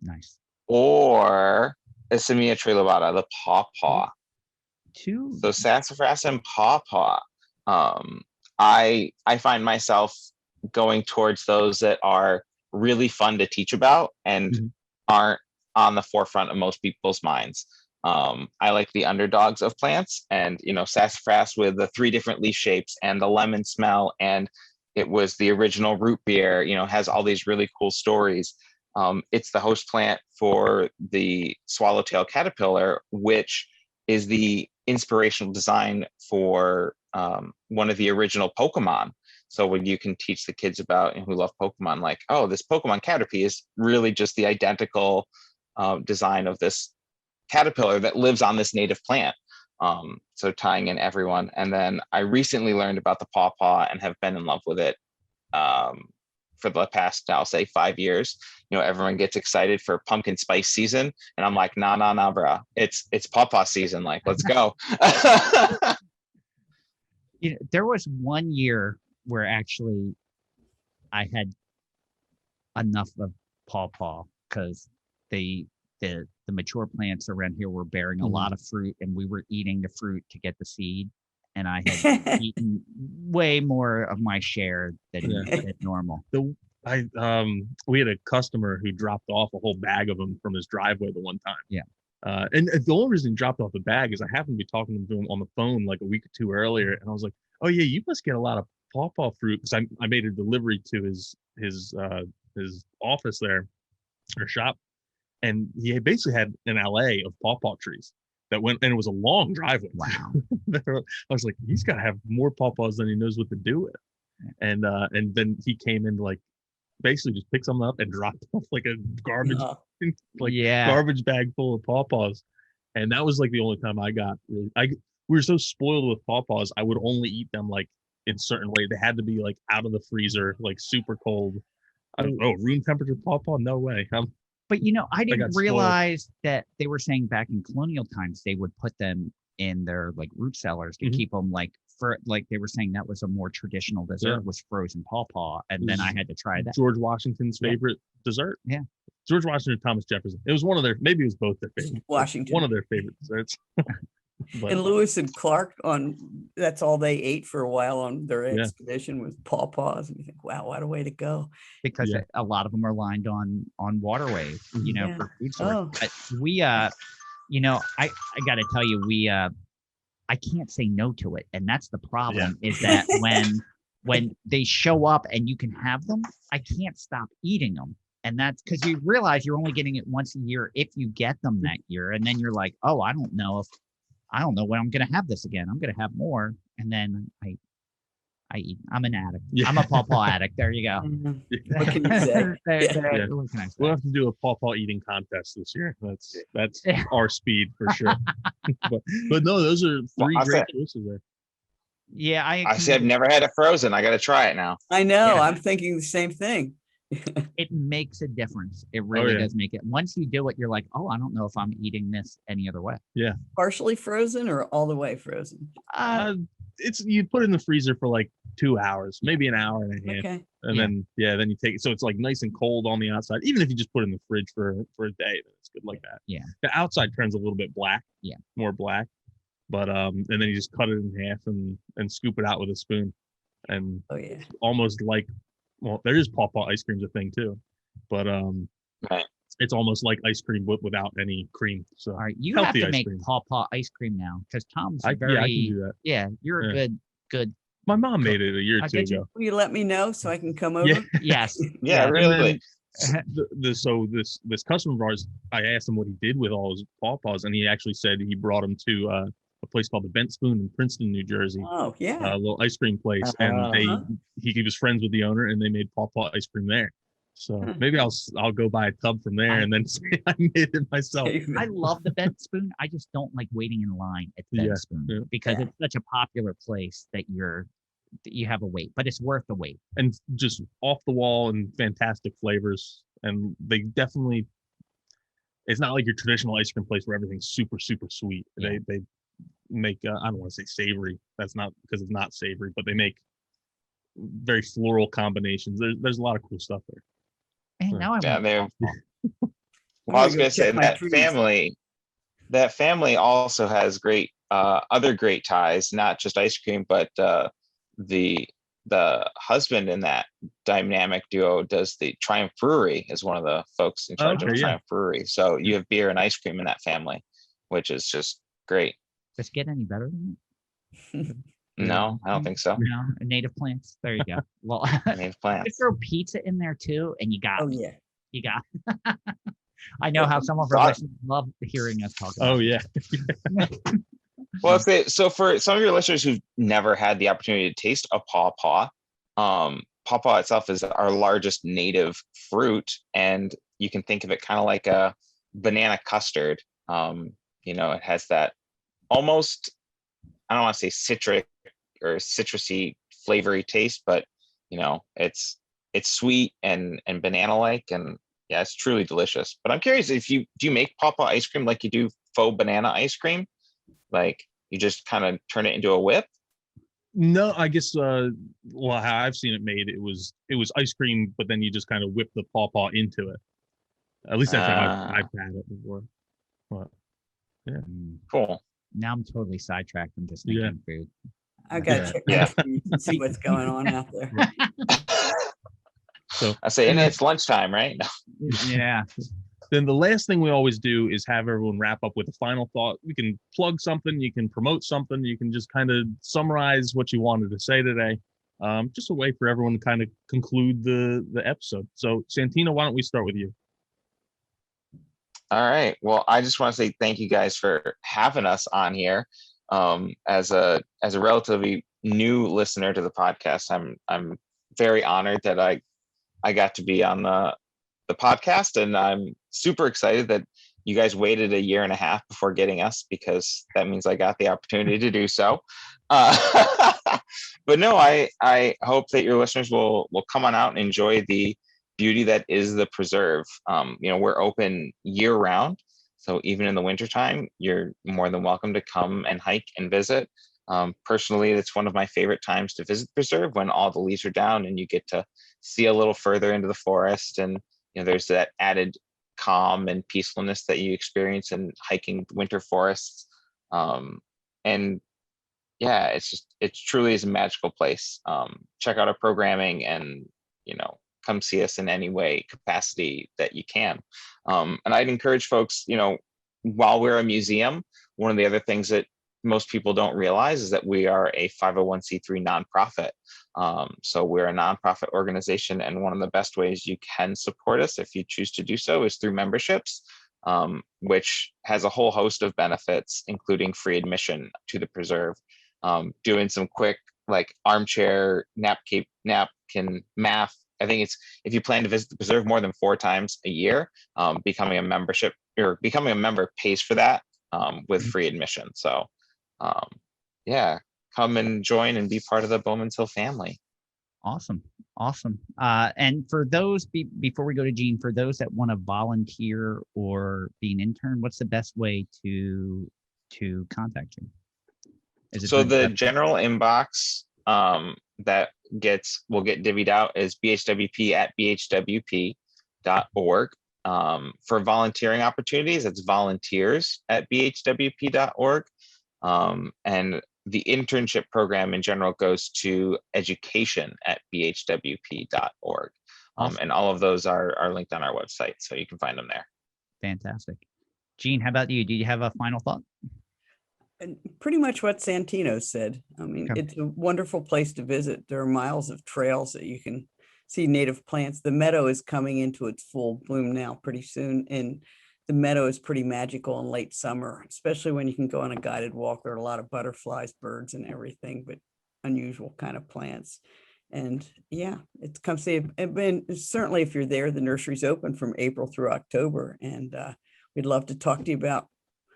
[SPEAKER 2] nice,
[SPEAKER 4] or Isimia trilobata, the pawpaw. So sassafras and pawpaw. I find myself going towards those that are really fun to teach about and aren't on the forefront of most people's minds. I like the underdogs of plants, and sassafras with the 3 different leaf shapes and the lemon smell, and it was the original root beer, has all these really cool stories. It's the host plant for the swallowtail caterpillar, which is the inspirational design for one of the original Pokemon. So when you can teach the kids about who love Pokemon, like, oh, this Pokemon Caterpie is really just the identical design of this caterpillar that lives on this native plant. So tying in everyone. And then I recently learned about the pawpaw and have been in love with it for the past, I'll say 5 years. Everyone gets excited for pumpkin spice season, and I'm like, nah, bro. It's pawpaw season. Like, let's go.
[SPEAKER 2] There was one year where actually I had enough of pawpaw because the mature plants around here were bearing a lot of fruit, and we were eating the fruit to get the seed. And I had eaten way more of my share than normal.
[SPEAKER 3] We had a customer who dropped off a whole bag of them from his driveway the one time.
[SPEAKER 2] Yeah.
[SPEAKER 3] And the only reason he dropped off the bag is I happened to be talking to him on the phone like a week or two earlier, and I was like, "Oh yeah, you must get a lot of pawpaw fruit," because I made a delivery to his office there, or shop, and he basically had an alley of pawpaw trees that went, and it was a long driveway.
[SPEAKER 2] Wow.
[SPEAKER 3] I was like, he's got to have more pawpaws than he knows what to do with. And then he came in to like basically just pick something up and dropped off like a garbage garbage bag full of pawpaws. And that was like the only time I got really, we were so spoiled with pawpaws, I would only eat them like in certain way. They had to be like out of the freezer, like super cold. I don't know, room temperature pawpaw, no way.
[SPEAKER 2] But I didn't realize that they were saying back in colonial times they would put them in their like root cellars to keep them they were saying that was a more traditional dessert was frozen pawpaw, and then I had to try that.
[SPEAKER 3] George Washington's favorite dessert.
[SPEAKER 2] Yeah,
[SPEAKER 3] George Washington and Thomas Jefferson. It was one of their, maybe it was both their favorite.
[SPEAKER 5] Washington,
[SPEAKER 3] one of their favorite desserts.
[SPEAKER 5] And Lewis and Clark that's all they ate for a while on their expedition was pawpaws, and you think, wow, what a way to go.
[SPEAKER 2] Because a lot of them are lined on waterways, for food storage. But we I got to tell you, I can't say no to it, and that's the problem. Is that when they show up and you can have them, I can't stop eating them. And that's because you realize you're only getting it once a year if you get them that year, and then you're like, oh, I don't know when I'm going to have this again. I'm going to have more. And then I eat. I'm an addict. Yeah. I'm a pawpaw addict. There you go.
[SPEAKER 5] What can you say?
[SPEAKER 3] We'll have to do a pawpaw eating contest this year. That's our speed for sure. but no, those are three great choices there.
[SPEAKER 2] Yeah.
[SPEAKER 4] I say I've never had it frozen. I got to try it now.
[SPEAKER 5] I know. Yeah. I'm thinking the same thing.
[SPEAKER 2] It makes a difference. It really does make it. Once you do it, you're like, oh, I don't know if I'm eating this any other way.
[SPEAKER 3] Yeah.
[SPEAKER 5] Partially frozen or all the way frozen?
[SPEAKER 3] It's you put it in the freezer for like 2 hours, maybe an hour and a half.
[SPEAKER 5] Okay.
[SPEAKER 3] And then you take it. So it's like nice and cold on the outside. Even if you just put it in the fridge for a day, then it's good like that.
[SPEAKER 2] Yeah.
[SPEAKER 3] The outside turns a little bit black.
[SPEAKER 2] Yeah.
[SPEAKER 3] More black. But and then you just cut it in half and scoop it out with a spoon. And almost like, well, there is pawpaw ice cream's a thing too, but it's almost like ice cream without any cream. So
[SPEAKER 2] all right, you have to make pawpaw ice cream now because Tom's very.
[SPEAKER 3] Yeah, I can do that.
[SPEAKER 2] Yeah, you're a good.
[SPEAKER 3] My mom made it a year or two ago.
[SPEAKER 5] Will you let me know so I can come over?
[SPEAKER 3] Yeah.
[SPEAKER 2] Yes.
[SPEAKER 4] Yeah, really.
[SPEAKER 3] So this customer of ours, I asked him what he did with all his pawpaws, and he actually said he brought them to a place called the Bent Spoon in Princeton, New Jersey.
[SPEAKER 5] Oh, yeah.
[SPEAKER 3] A little ice cream place, and he was friends with the owner, and they made paw ice cream there. So maybe I'll go buy a tub from there and then say I made it myself.
[SPEAKER 2] I love the Bent Spoon. I just don't like waiting in line at the Bent Spoon because it's such a popular place that you have a wait, but it's worth the wait.
[SPEAKER 3] And just off the wall and fantastic flavors, and they definitely. It's not like your traditional ice cream place where everything's super, super sweet. Yeah. They make, I don't want to say savory. That's not because it's not savory, but they make very floral combinations. There's a lot of cool stuff there.
[SPEAKER 2] And now I
[SPEAKER 4] well, I was going to say that family also has great, other great ties, not just ice cream, but the husband in that dynamic duo does the Triumph Brewery, is one of the folks in charge of Triumph Brewery. So you have beer and ice cream in that family, which is just great.
[SPEAKER 2] Does it get any better than that?
[SPEAKER 4] No, I don't think so.
[SPEAKER 2] No, native plants. There you go. Well,
[SPEAKER 4] native plants.
[SPEAKER 2] You throw pizza in there too, and you got.
[SPEAKER 5] Oh yeah.
[SPEAKER 2] You got. I know how some of our listeners love hearing us talk about.
[SPEAKER 3] Oh yeah.
[SPEAKER 4] Well, so for some of your listeners who've never had the opportunity to taste a pawpaw, pawpaw itself is our largest native fruit, and you can think of it kind of like a banana custard. It has that almost, I don't want to say citric or citrusy flavory taste, but it's sweet and banana-like, and yeah, it's truly delicious. But I'm curious, do you make pawpaw ice cream like you do faux banana ice cream? Like you just kind of turn it into a whip?
[SPEAKER 3] No, I guess how I've seen it made, it was ice cream, but then you just kind of whip the pawpaw into it. At least that's how I've had it before. But yeah,
[SPEAKER 4] cool.
[SPEAKER 2] Now I'm totally sidetracked. I'm just making food.
[SPEAKER 5] I gotta check my food and see what's going on out there.
[SPEAKER 3] So
[SPEAKER 4] I say, and it's lunchtime, right?
[SPEAKER 2] Yeah.
[SPEAKER 3] Then the last thing we always do is have everyone wrap up with a final thought. We can plug something, you can promote something, you can just kind of summarize what you wanted to say today. Just a way for everyone to kind of conclude the episode. So Santino, why don't we start with you?
[SPEAKER 4] All right. Well, I just want to say thank you guys for having us on here. As a relatively new listener to the podcast, I'm very honored that I got to be on the podcast, and I'm super excited that you guys waited 1.5 years before getting us, because that means I got the opportunity to do so. But no, I hope that your listeners will come on out and enjoy the beauty that is the preserve. We're open year round, so even in the wintertime, you're more than welcome to come and hike and visit. Personally, it's one of my favorite times to visit the preserve, when all the leaves are down and you get to see a little further into the forest, and there's that added calm and peacefulness that you experience in hiking winter forests. And yeah, it truly is a magical place. Check out our programming, and come see us in any way capacity that you can. And I'd encourage folks, while we're a museum, one of the other things that most people don't realize is that we are a 501c3 nonprofit. So we're a nonprofit organization, and one of the best ways you can support us, if you choose to do so, is through memberships, which has a whole host of benefits, including free admission to the preserve. Doing some quick armchair napkin math, I think it's, if you plan to visit the preserve more than 4 times a year, becoming a member pays for that with free admission. So come and join and be part of the Bowman's Hill family.
[SPEAKER 2] Awesome. And for those, before we go to Gene, for those that want to volunteer or be an intern, what's the best way to contact you?
[SPEAKER 4] So the general inbox that will get divvied out is bhwp@bhwp.org. For volunteering opportunities, it's volunteers@bhwp.org. And the internship program in general goes to education@bhwp.org.
[SPEAKER 2] Awesome.
[SPEAKER 4] And all of those are linked on our website, so you can find them there.
[SPEAKER 2] Fantastic. Gene, how about you? Do you have a final thought?
[SPEAKER 5] And pretty much what Santino said. I mean, It's a wonderful place to visit. There are miles of trails that you can see native plants. The meadow is coming into its full bloom now pretty soon. And the meadow is pretty magical in late summer, especially when you can go on a guided walk. There are a lot of butterflies, birds, and everything, but unusual kind of plants. And yeah, it's come see. And certainly, if you're there, the nursery's open from April through October, and we'd love to talk to you about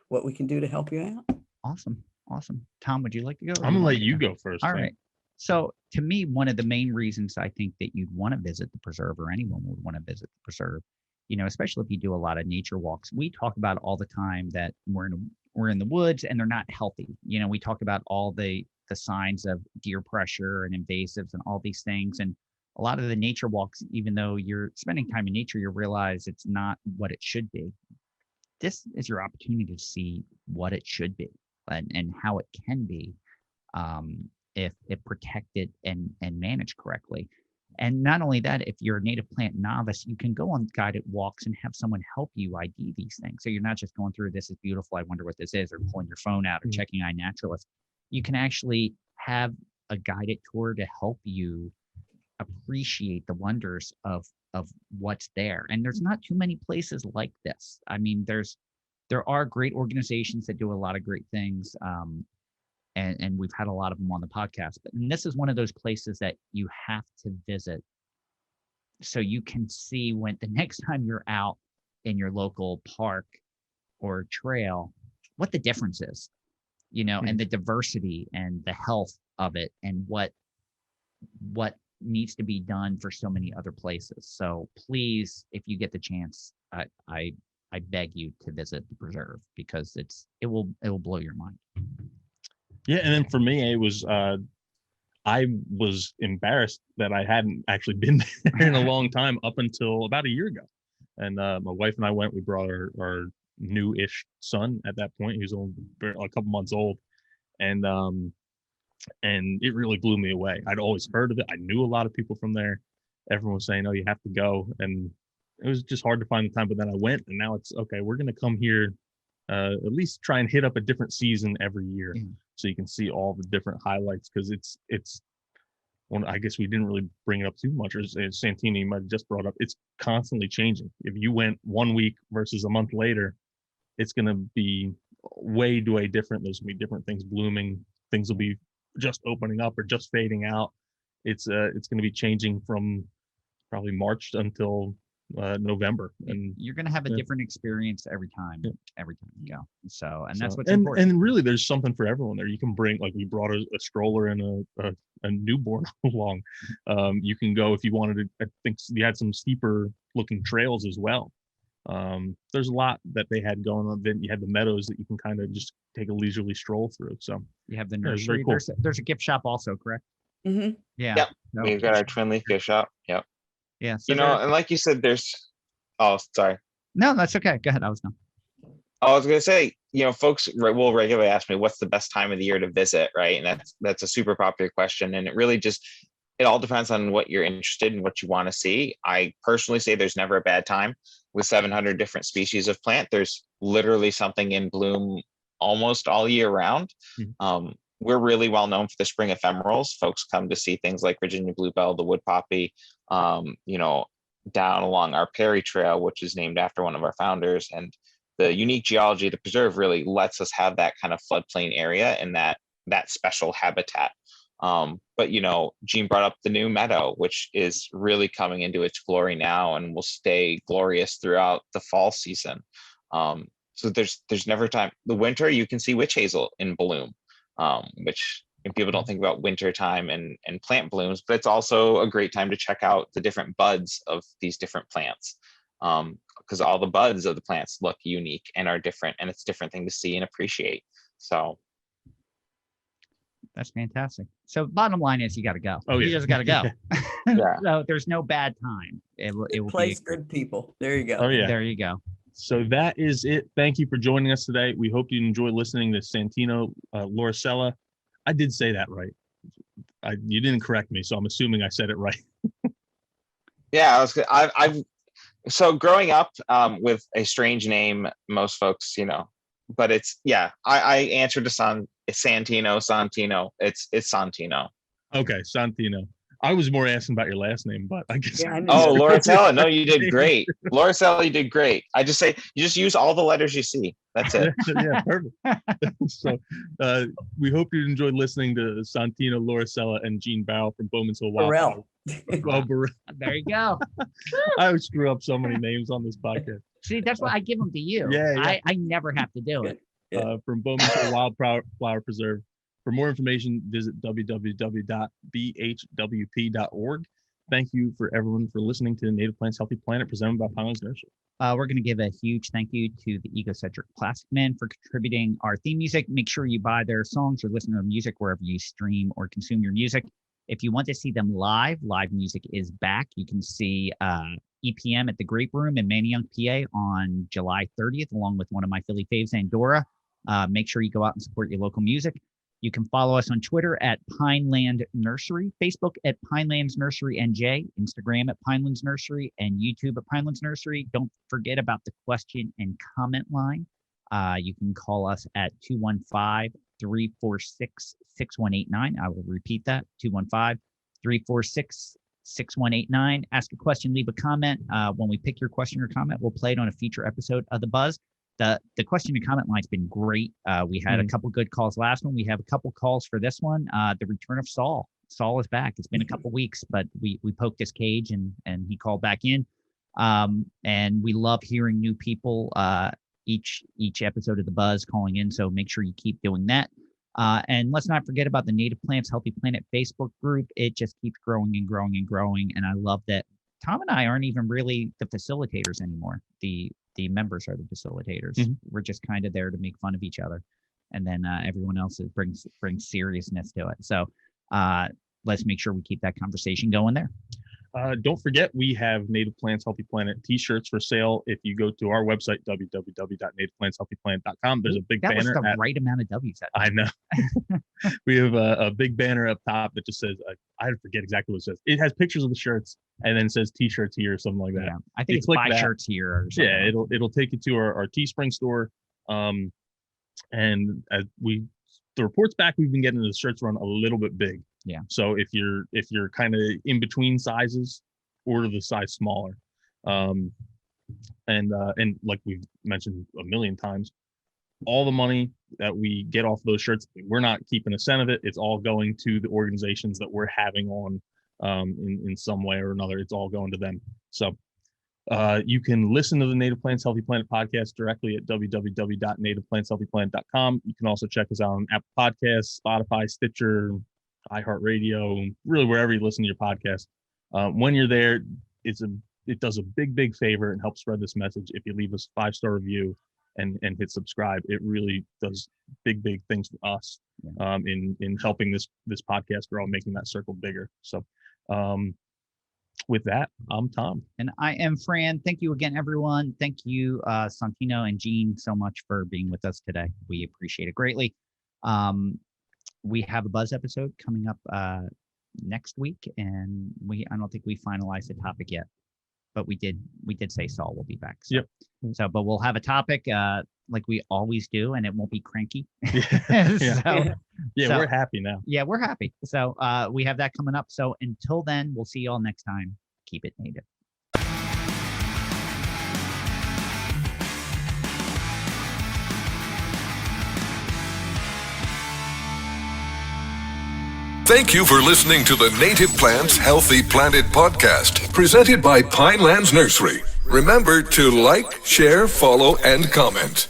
[SPEAKER 5] what we can do to help you out.
[SPEAKER 2] Awesome. Tom, would you like to go?
[SPEAKER 3] I'm gonna let you go first.
[SPEAKER 2] All right. So to me, one of the main reasons I think that you'd want to visit the preserve, or anyone would want to visit the preserve, especially if you do a lot of nature walks, we talk about all the time that we're in the woods and they're not healthy. We talk about all the signs of deer pressure and invasives and all these things. And a lot of the nature walks, even though you're spending time in nature, you realize it's not what it should be. This is your opportunity to see what it should be and how it can be if protected and managed correctly. And not only that, if you're a native plant novice, you can go on guided walks and have someone help you ID these things. So you're not just going through, this is beautiful, I wonder what this is, or pulling your phone out or checking iNaturalist. You can actually have a guided tour to help you appreciate the wonders of what's there. And there's not too many places like this. I mean, there are great organizations that do a lot of great things. And we've had a lot of them on the podcast, but this is one of those places that you have to visit so you can see when the next time you're out in your local park or trail, what the difference is, and the diversity and the health of it, and what needs to be done for so many other places. So please, if you get the chance, I beg you to visit the preserve, because it will blow your mind.
[SPEAKER 3] Yeah, and then for me, it was I was embarrassed that I hadn't actually been there in a long time, up until about a year ago. And my wife and I went. We brought our new-ish son at that point. He was only a couple months old, and it really blew me away. I'd always heard of it. I knew a lot of people from there. Everyone was saying, "Oh, you have to go," and it was just hard to find the time. But then I went, and now it's okay. We're going to come here, at least try and hit up a different season every year, so you can see all the different highlights. Because it's one. I guess we didn't really bring it up too much, or Santini might have just brought up. It's constantly changing. If you went 1 week versus a month later, it's going to be way different. There's going to be different things blooming. Things will be just opening up or just fading out. It's going to be changing from probably March until November, and
[SPEAKER 2] you're going to have a different experience every time you go. So that's what's important.
[SPEAKER 3] And really, there's something for everyone there. You can bring, like, we brought a stroller and a newborn along. You can go if you wanted to. I think you had some steeper looking trails as well. There's a lot that they had going on. Then you had the meadows that you can kind of just take a leisurely stroll through. So
[SPEAKER 2] you have the nursery. Cool. There's a gift shop also, correct?
[SPEAKER 5] Mm-hmm.
[SPEAKER 2] Yeah.
[SPEAKER 4] Yep. We've got our Twin Leaf gift shop. Yep.
[SPEAKER 2] Yeah. So
[SPEAKER 4] and like you said, oh, sorry.
[SPEAKER 2] No, that's okay. Go ahead. I was done.
[SPEAKER 4] I was going to say, folks will regularly ask me what's the best time of the year to visit, right? And that's a super popular question. And it really it all depends on what you're interested in, what you want to see. I personally say there's never a bad time. With 700 different species of plant, there's literally something in bloom almost all year round. Mm-hmm. We're really well known for the spring ephemerals. Folks come to see things like Virginia bluebell, the wood poppy, down along our Perry Trail, which is named after one of our founders. And the unique geology of the preserve really lets us have that kind of floodplain area and that special habitat. But Gene brought up the new meadow, which is really coming into its glory now and will stay glorious throughout the fall season. So there's never time. The winter, you can see witch hazel in bloom, which people don't think about winter time and plant blooms, but it's also a great time to check out the different buds of these different plants, because all the buds of the plants look unique and are different, and it's a different thing to see and appreciate. So
[SPEAKER 2] that's fantastic. So bottom line is, you got to go.
[SPEAKER 3] Oh, yeah.
[SPEAKER 2] You just got to go.
[SPEAKER 4] Yeah.
[SPEAKER 2] So there's no bad time. It will
[SPEAKER 5] place good people. There you go.
[SPEAKER 3] Oh, yeah.
[SPEAKER 2] There you go.
[SPEAKER 3] So that is it. Thank you for joining us today. We hope you enjoy listening to Santino Lauricella. I did say that right. You didn't correct me, so I'm assuming I said it right.
[SPEAKER 4] Yeah, so growing up with a strange name, most folks, but I answered to Santino. It's Santino.
[SPEAKER 3] Okay, Santino. I was more asking about your last name, but I guess.
[SPEAKER 5] Yeah, I know.
[SPEAKER 4] Oh, Lauricella. No, you did great. Lauricella, you did great. I just say, you just use all the letters you see. That's it.
[SPEAKER 3] Yeah, perfect. So we hope you enjoyed listening to Santino, Lauricella, and Gene Barrow from Bowman's Hill Wildflower.
[SPEAKER 2] There you go.
[SPEAKER 3] I would screw up so many names on this podcast.
[SPEAKER 2] See, that's why I give them to you.
[SPEAKER 3] Yeah.
[SPEAKER 2] I never have to do it.
[SPEAKER 3] From Bowman's Hill Wildflower Preserve. For more information, visit www.bhwp.org. Thank you for everyone for listening to Native Plants Healthy Planet presented by Pinelands Nursery.
[SPEAKER 2] We're going to give a huge thank you to the Egocentric Plastic Men for contributing our theme music. Make sure you buy their songs or listen to their music wherever you stream or consume your music. If you want to see them live music is back. You can see EPM at the Grape Room in Manayunk, PA on July 30th, along with one of my Philly faves, Andorra. Make sure you go out and support your local music. You can follow us on Twitter at Pineland Nursery, Facebook at Pinelands Nursery NJ, Instagram at Pinelands Nursery, and YouTube at Pinelands Nursery. Don't forget about the question and comment line. You can call us at 215-346-6189. I will repeat that, 215-346-6189. Ask a question, leave a comment. When we pick your question or comment, we'll play it on a future episode of The Buzz. The question and comment line's been great. We had a couple good calls last one. We have a couple calls for this one. The return of Saul. Saul is back. It's been a couple weeks, but we poked his cage and he called back in. And we love hearing new people each episode of The Buzz calling in. So make sure you keep doing that. And let's not forget about the Native Plants Healthy Planet Facebook group. It just keeps growing and growing and growing. And I love that Tom and I aren't even really the facilitators anymore. The members are the facilitators. Mm-hmm. We're just kind of there to make fun of each other. And then everyone else brings seriousness to it. So let's make sure we keep that conversation going there.
[SPEAKER 3] Don't forget, we have Native Plants Healthy Planet t-shirts for sale. If you go to our website, www.nativeplantshealthyplanet.com, there's a big banner.
[SPEAKER 2] That was the right amount of W's.
[SPEAKER 3] I know. We have a big banner up top that just says, I forget exactly what it says. It has pictures of the shirts and then says t-shirts here or something like that.
[SPEAKER 2] Yeah, I think it's buy shirts here or something.
[SPEAKER 3] Yeah, it'll take you to our Teespring store. And as the reports back we've been getting, the shirts run a little bit big.
[SPEAKER 2] Yeah.
[SPEAKER 3] So if you're kind of in between sizes, order the size smaller. And like we've mentioned a million times, all the money that we get off those shirts, we're not keeping a cent of it. It's all going to the organizations that we're having on in some way or another. It's all going to them. So you can listen to the Native Plants Healthy Planet podcast directly at www.nativeplantshealthyplanet.com. You can also check us out on Apple Podcasts, Spotify, Stitcher, iHeartRadio, really wherever you listen to your podcast. When you're there, it does a big favor and helps spread this message if you leave us a 5-star review and hit subscribe. It really does big things for us in helping this podcast grow and making that circle bigger. So with that, I'm Tom.
[SPEAKER 2] And I am Fran. Thank you again, everyone. Thank you, Santino and Gene, so much for being with us today. We appreciate it greatly. We have a Buzz episode coming up next week, and I don't think we finalized the topic yet, but we did say Saul will be back. So,
[SPEAKER 3] yep.
[SPEAKER 2] So, but we'll have a topic like we always do, and it won't be cranky.
[SPEAKER 3] Yeah. We're happy now.
[SPEAKER 2] Yeah, we're happy. So we have that coming up. So until then, we'll see you all next time. Keep it native.
[SPEAKER 1] Thank you for listening to the Native Plants Healthy Planet podcast, presented by Pinelands Nursery. Remember to like, share, follow, and comment.